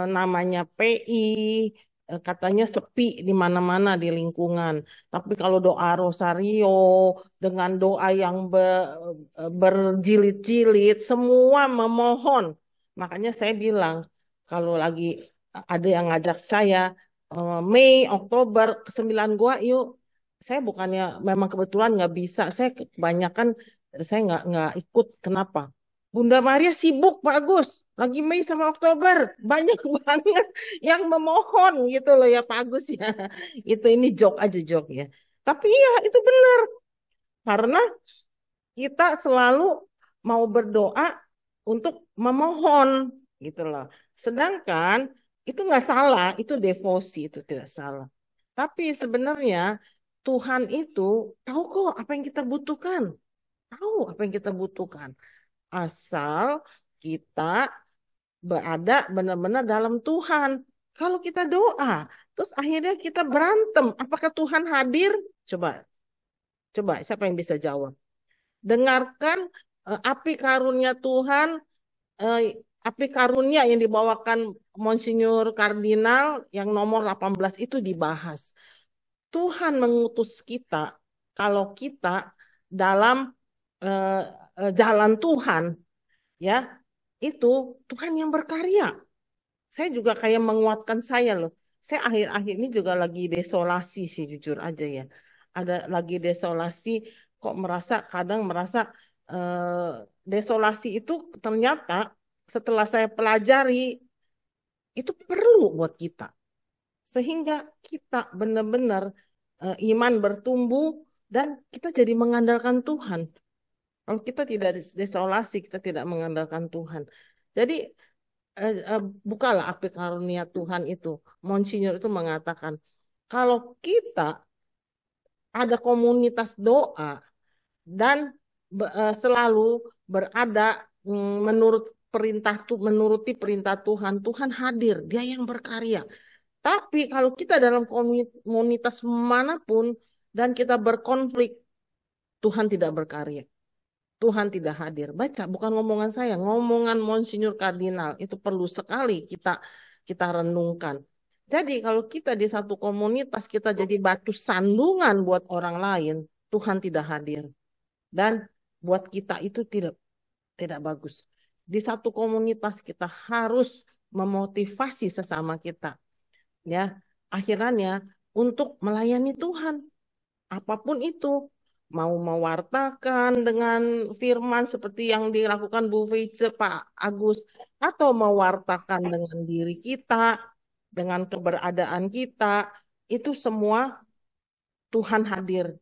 namanya PI, katanya sepi di mana-mana di lingkungan. Tapi kalau doa rosario, dengan doa yang berjilid-jilid, semua memohon. Makanya saya bilang, kalau lagi ada yang ngajak saya, Mei, Oktober, ke 9 gua yuk. Saya bukannya memang kebetulan nggak bisa. Saya kebanyakan saya nggak ikut. Kenapa? Bunda Maria sibuk, Pak Agus. Lagi Mei sama Oktober. Banyak banget yang memohon gitu loh ya Pak Agus ya. Ini joke aja joke ya. Tapi ya itu benar. Karena kita selalu mau berdoa untuk memohon gitu loh. Sedangkan itu nggak salah, itu devosi, itu tidak salah. Tapi sebenarnya Tuhan itu tahu kok apa yang kita butuhkan. Tahu apa yang kita butuhkan. Asal kita berada benar-benar dalam Tuhan. Kalau kita doa, terus akhirnya kita berantem, apakah Tuhan hadir? Coba siapa yang bisa jawab? Dengarkan api karunia Tuhan, api karunia yang dibawakan Monsinyur Kardinal yang nomor 18 itu dibahas. Tuhan mengutus kita kalau kita dalam jalan Tuhan, ya, itu Tuhan yang berkarya. Saya juga kayak menguatkan saya loh. Saya akhir-akhir ini juga lagi desolasi sih, jujur aja ya. Ada lagi desolasi, kok kadang merasa desolasi itu ternyata setelah saya pelajari itu perlu buat kita. Sehingga kita benar-benar iman bertumbuh dan kita jadi mengandalkan Tuhan. Kalau kita tidak desolasi, kita tidak mengandalkan Tuhan. Jadi bukalah api karunia Tuhan itu. Monsinyur itu mengatakan, kalau kita ada komunitas doa dan selalu berada menuruti perintah Tuhan, Tuhan hadir, Dia yang berkarya. Tapi kalau kita dalam komunitas manapun dan kita berkonflik, Tuhan tidak berkarya. Tuhan tidak hadir. Baca, bukan ngomongan saya, ngomongan Monsinyur Kardinal. Itu perlu sekali kita renungkan. Jadi kalau kita di satu komunitas, kita jadi batu sandungan buat orang lain, Tuhan tidak hadir. Dan buat kita itu tidak bagus. Di satu komunitas kita harus memotivasi sesama kita. Ya, akhirnya untuk melayani Tuhan. Apapun itu. Mau mewartakan dengan firman seperti yang dilakukan Bu Feice, Pak Agus, atau mewartakan dengan diri kita, dengan keberadaan kita, itu semua Tuhan hadir,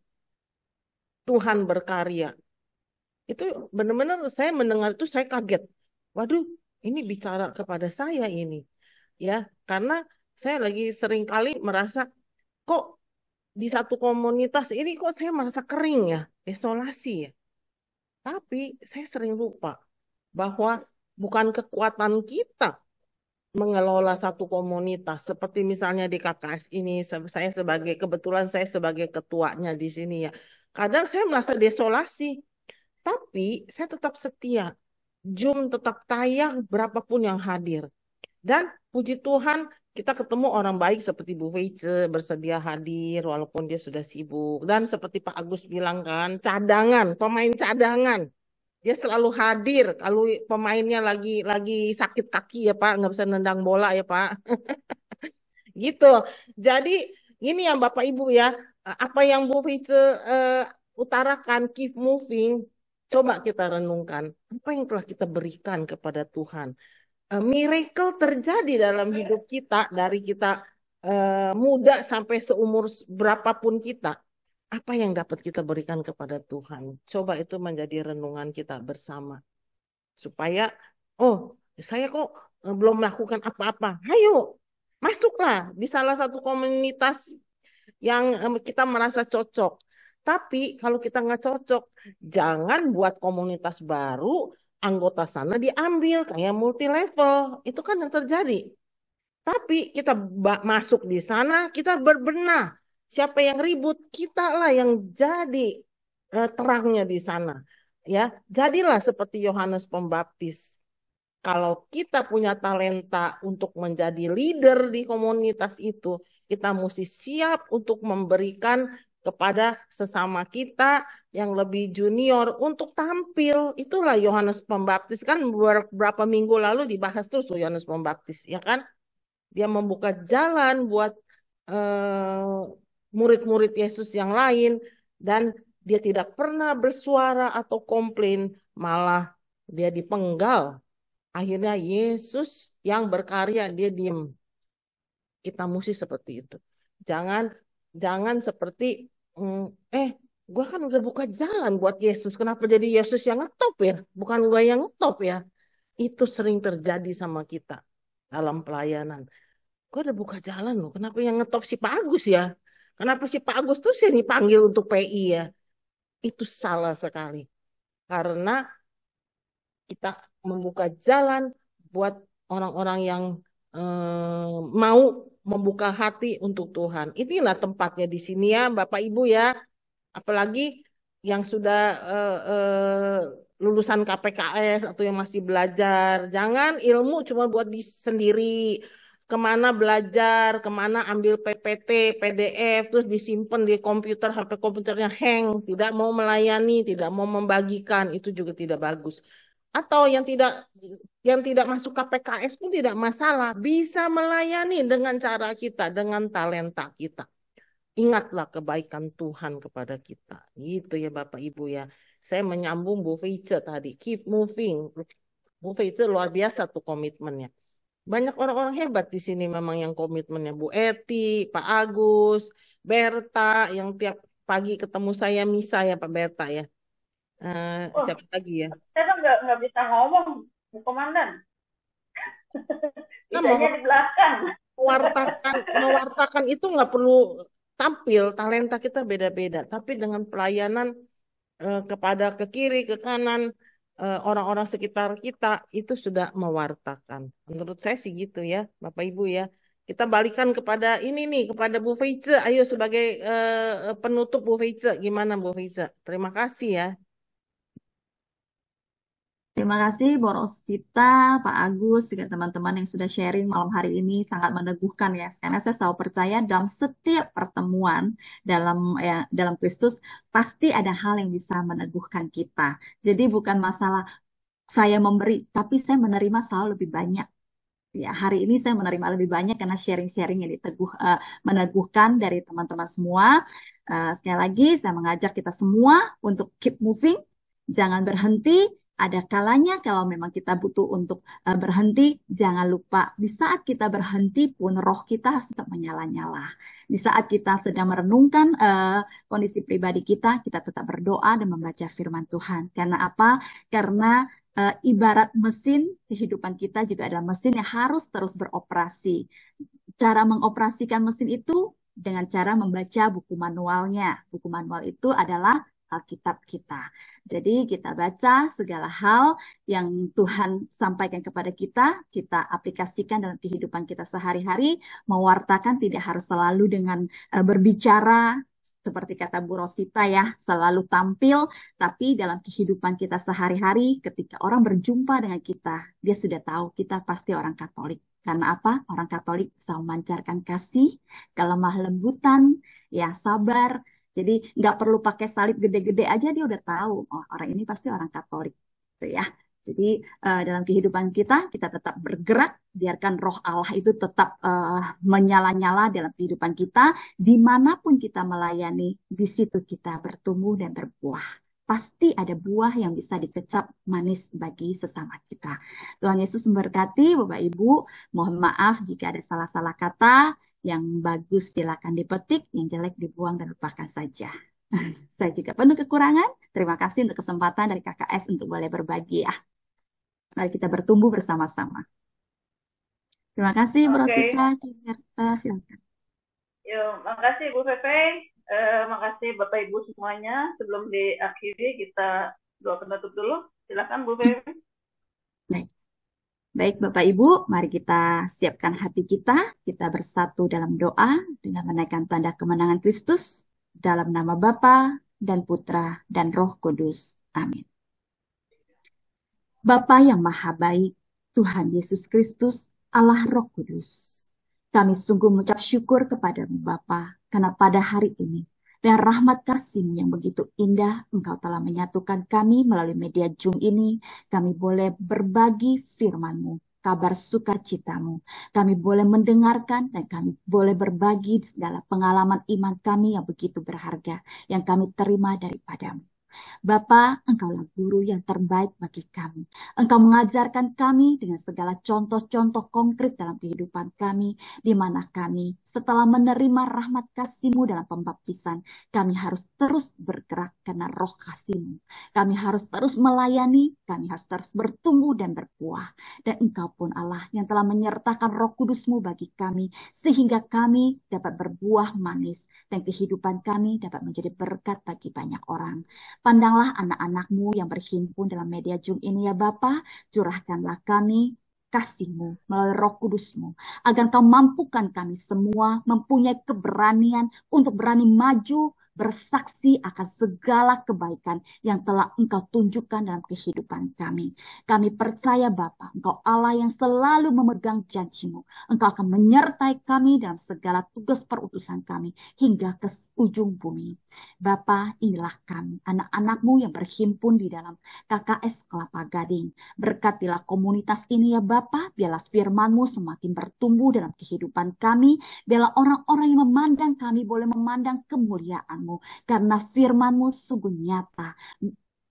Tuhan berkarya. Itu benar-benar saya mendengar itu saya kaget. Waduh, ini bicara kepada saya ini. Ya, karena saya lagi sering kali merasa kok di satu komunitas ini kok saya merasa kering ya, desolasi ya. Tapi saya sering lupa bahwa bukan kekuatan kita mengelola satu komunitas. Seperti misalnya di KKS ini, kebetulan saya sebagai ketuanya di sini ya. Kadang saya merasa desolasi, tapi saya tetap setia. Zoom tetap tayang berapapun yang hadir. Dan puji Tuhan, kita ketemu orang baik seperti Bu Feice bersedia hadir walaupun dia sudah sibuk. Dan seperti Pak Agus bilang kan, pemain cadangan. Dia selalu hadir kalau pemainnya lagi sakit kaki ya Pak, nggak bisa nendang bola ya Pak. Gitu. Jadi ini yang Bapak Ibu ya, apa yang Bu Feice utarakan, keep moving, coba kita renungkan. Apa yang telah kita berikan kepada Tuhan. Miracle terjadi dalam hidup kita dari kita muda sampai seumur berapapun kita. Apa yang dapat kita berikan kepada Tuhan? Coba itu menjadi renungan kita bersama. Supaya, saya kok belum melakukan apa-apa. Ayo, masuklah di salah satu komunitas yang kita merasa cocok. Tapi kalau kita nggak cocok, jangan buat komunitas baru, anggota sana diambil kayak multi level. Itu kan yang terjadi. Tapi kita masuk di sana, kita berbenah. Siapa yang ribut, kita lah yang jadi terangnya di sana. Ya, jadilah seperti Yohanes Pembaptis. Kalau kita punya talenta untuk menjadi leader di komunitas itu, kita mesti siap untuk memberikan kepada sesama kita yang lebih junior untuk tampil. Itulah Yohanes Pembaptis, kan beberapa minggu lalu dibahas terus tuh Yohanes Pembaptis, ya kan? Dia membuka jalan buat murid-murid Yesus yang lain, dan dia tidak pernah bersuara atau komplain, malah dia dipenggal. Akhirnya Yesus yang berkarya, dia diem. Kita mesti seperti itu. Jangan seperti gue kan udah buka jalan buat Yesus. Kenapa jadi Yesus yang ngetop ya? Bukan gue yang ngetop ya. Itu sering terjadi sama kita dalam pelayanan. Gue udah buka jalan loh. Kenapa yang ngetop si Pak Agus ya? Kenapa si Pak Agus tuh sini panggil untuk PI ya? Itu salah sekali. Karena kita membuka jalan buat orang-orang yang mau membuka hati untuk Tuhan. Inilah tempatnya di sini ya, Bapak Ibu ya. Apalagi yang sudah lulusan KPKS atau yang masih belajar. Jangan ilmu cuma buat di sendiri. Kemana belajar, kemana ambil PPT, PDF, terus disimpan di komputer, HP komputernya hang, tidak mau melayani, tidak mau membagikan, itu juga tidak bagus. Atau yang tidak masuk KPKS pun tidak masalah, bisa melayani dengan cara kita, dengan talenta kita. Ingatlah kebaikan Tuhan kepada kita. Gitu ya Bapak Ibu ya. Saya menyambung Bu Feice tadi. Keep moving. Bu Feice luar biasa tuh komitmennya. Banyak orang-orang hebat di sini memang yang komitmennya. Bu Eti, Pak Agus, Berta, yang tiap pagi ketemu saya misa ya Pak Berta ya. Oh, Siapa lagi ya? saya kan nggak bisa ngomong, Bu Komandan. Nah, Bisanya di belakang. mewartakan itu nggak perlu tampil, talenta kita beda-beda. Tapi dengan pelayanan kepada ke kiri, ke kanan, orang-orang sekitar kita itu sudah mewartakan. Menurut saya sih gitu ya, Bapak Ibu ya. Kita balikan kepada ini nih, kepada Bu Feice. Ayo sebagai penutup Bu Feice, gimana Bu Feice? Terima kasih ya. Terima kasih Bu Rosita, Pak Agus, juga teman-teman yang sudah sharing malam hari ini sangat meneguhkan ya. Karena saya selalu percaya dalam setiap pertemuan dalam Kristus pasti ada hal yang bisa meneguhkan kita. Jadi bukan masalah saya memberi, tapi saya menerima selalu lebih banyak. Ya, hari ini saya menerima lebih banyak karena sharing-sharing yang meneguhkan dari teman-teman semua. Sekali lagi saya mengajak kita semua untuk keep moving, jangan berhenti. Ada kalanya kalau memang kita butuh untuk berhenti, jangan lupa di saat kita berhenti pun roh kita harus tetap menyala-nyala. Di saat kita sedang merenungkan kondisi pribadi kita tetap berdoa dan membaca firman Tuhan. Karena apa? Karena ibarat mesin, kehidupan kita juga adalah mesin yang harus terus beroperasi. Cara mengoperasikan mesin itu dengan cara membaca buku manualnya. Buku manual itu adalah Alkitab kita. Jadi kita baca segala hal yang Tuhan sampaikan kepada kita aplikasikan dalam kehidupan kita sehari-hari, mewartakan tidak harus selalu dengan berbicara, seperti kata Bu Rosita ya, selalu tampil, tapi dalam kehidupan kita sehari-hari, ketika orang berjumpa dengan kita, dia sudah tahu kita pasti orang Katolik. Karena apa? Orang Katolik selalu memancarkan kasih, kelemah lembutan, ya sabar. Jadi nggak perlu pakai salib gede-gede aja dia udah tahu, oh orang ini pasti orang Katolik, gitu ya. Jadi dalam kehidupan kita tetap bergerak, biarkan roh Allah itu tetap menyala-nyala dalam kehidupan kita. Dimanapun kita melayani, di situ kita bertumbuh dan berbuah. Pasti ada buah yang bisa dikecap manis bagi sesama kita. Tuhan Yesus memberkati Bapak Ibu. Mohon maaf jika ada salah-salah kata. Yang bagus silakan dipetik, yang jelek dibuang dan lupakan saja. Saya juga penuh kekurangan. Terima kasih untuk kesempatan dari KKS untuk boleh berbagi ya. Mari kita bertumbuh bersama-sama. Terima kasih Bu Rosita, silakan. Yo, makasih Bu Pepe. Makasih Bapak Ibu semuanya. Sebelum diakhiri kita doa penutup dulu. Silakan Bu Pepe. Baik Bapak Ibu, mari kita siapkan hati kita bersatu dalam doa dengan menaikkan tanda kemenangan Kristus dalam nama Bapa dan Putra dan Roh Kudus. Amin. Bapa yang Maha Baik, Tuhan Yesus Kristus, Allah Roh Kudus, kami sungguh mengucap syukur kepadamu Bapa, karena pada hari ini dan rahmat kasih-Mu yang begitu indah, Engkau telah menyatukan kami melalui media Zoom ini. Kami boleh berbagi firman-Mu, kabar sukacita-Mu. Kami boleh mendengarkan dan kami boleh berbagi segala pengalaman iman kami yang begitu berharga, yang kami terima daripada-Mu. Bapa, Engkaulah guru yang terbaik bagi kami. Engkau mengajarkan kami dengan segala contoh-contoh konkret dalam kehidupan kami, di mana kami setelah menerima rahmat kasih-Mu dalam pembaptisan, kami harus terus bergerak karena roh kasih-Mu. Kami harus terus melayani, kami harus terus bertumbuh dan berbuah. Dan Engkau pun Allah yang telah menyertakan roh kudus-Mu bagi kami, sehingga kami dapat berbuah manis, dan kehidupan kami dapat menjadi berkat bagi banyak orang. Pandanglah anak-anak-Mu yang berhimpun dalam media Zoom ini ya Bapa, curahkanlah kami kasih-Mu melalui roh kudus-Mu, agar Kau mampukan kami semua mempunyai keberanian untuk berani maju bersaksi akan segala kebaikan yang telah Engkau tunjukkan dalam kehidupan kami. Kami percaya Bapa, Engkau Allah yang selalu memegang janji-Mu. Engkau akan menyertai kami dalam segala tugas perutusan kami hingga ke ujung bumi. Bapa, inilah kami, anak-anak-Mu yang berhimpun di dalam KKS Kelapa Gading. Berkatilah komunitas ini ya Bapa, biarlah firman-Mu semakin bertumbuh dalam kehidupan kami, biarlah orang-orang yang memandang kami boleh memandang kemuliaan-Mu, karena firman-Mu sungguh nyata,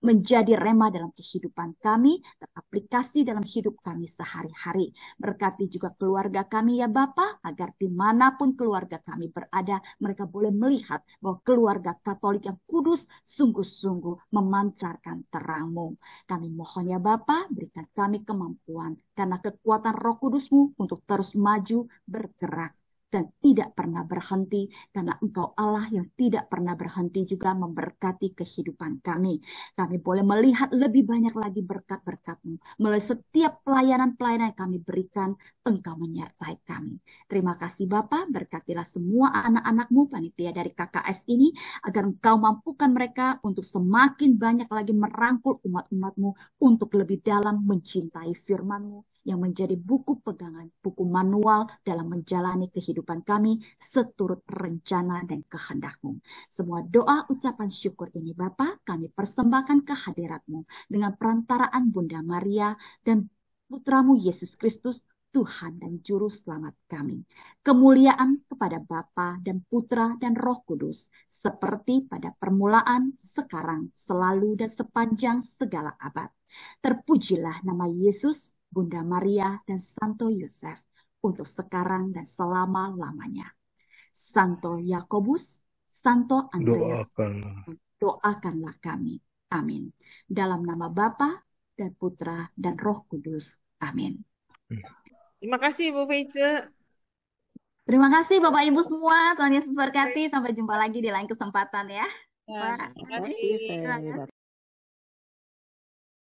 menjadi rema dalam kehidupan kami, teraplikasi dalam hidup kami sehari-hari. Berkati juga keluarga kami ya Bapa, agar dimanapun keluarga kami berada, mereka boleh melihat bahwa keluarga Katolik yang kudus sungguh-sungguh memancarkan terang-Mu. Kami mohon ya Bapa, berikan kami kemampuan, karena kekuatan Roh Kudus-Mu untuk terus maju, bergerak, dan tidak pernah berhenti, karena Engkau Allah yang tidak pernah berhenti juga memberkati kehidupan kami. Kami boleh melihat lebih banyak lagi berkat-berkat-Mu. Melalui setiap pelayanan-pelayanan yang kami berikan, Engkau menyertai kami. Terima kasih Bapa, berkatilah semua anak-anak-Mu, panitia dari KKS ini, agar Engkau mampukan mereka untuk semakin banyak lagi merangkul umat-umat-Mu untuk lebih dalam mencintai firman-Mu, yang menjadi buku pegangan, buku manual dalam menjalani kehidupan kami seturut rencana dan kehendak-Mu. Semua doa ucapan syukur ini Bapa, kami persembahkan ke hadirat-Mu dengan perantaraan Bunda Maria dan Putra-Mu Yesus Kristus, Tuhan dan Juru Selamat kami. Kemuliaan kepada Bapa dan Putra dan Roh Kudus, seperti pada permulaan, sekarang, selalu, dan sepanjang segala abad. Terpujilah nama Yesus, Bunda Maria, dan Santo Yosef, untuk sekarang dan selama-lamanya. Santo Yakobus, Santo Andreas, Doakan. doakanlah kami. Amin. Dalam nama Bapa dan Putra dan Roh Kudus. Amin. Terima kasih Bu Feice. Terima kasih Bapak Ibu semua. Tuhan Yesus berkati. Sampai jumpa lagi di lain kesempatan ya. Ya, terima kasih. Terima kasih.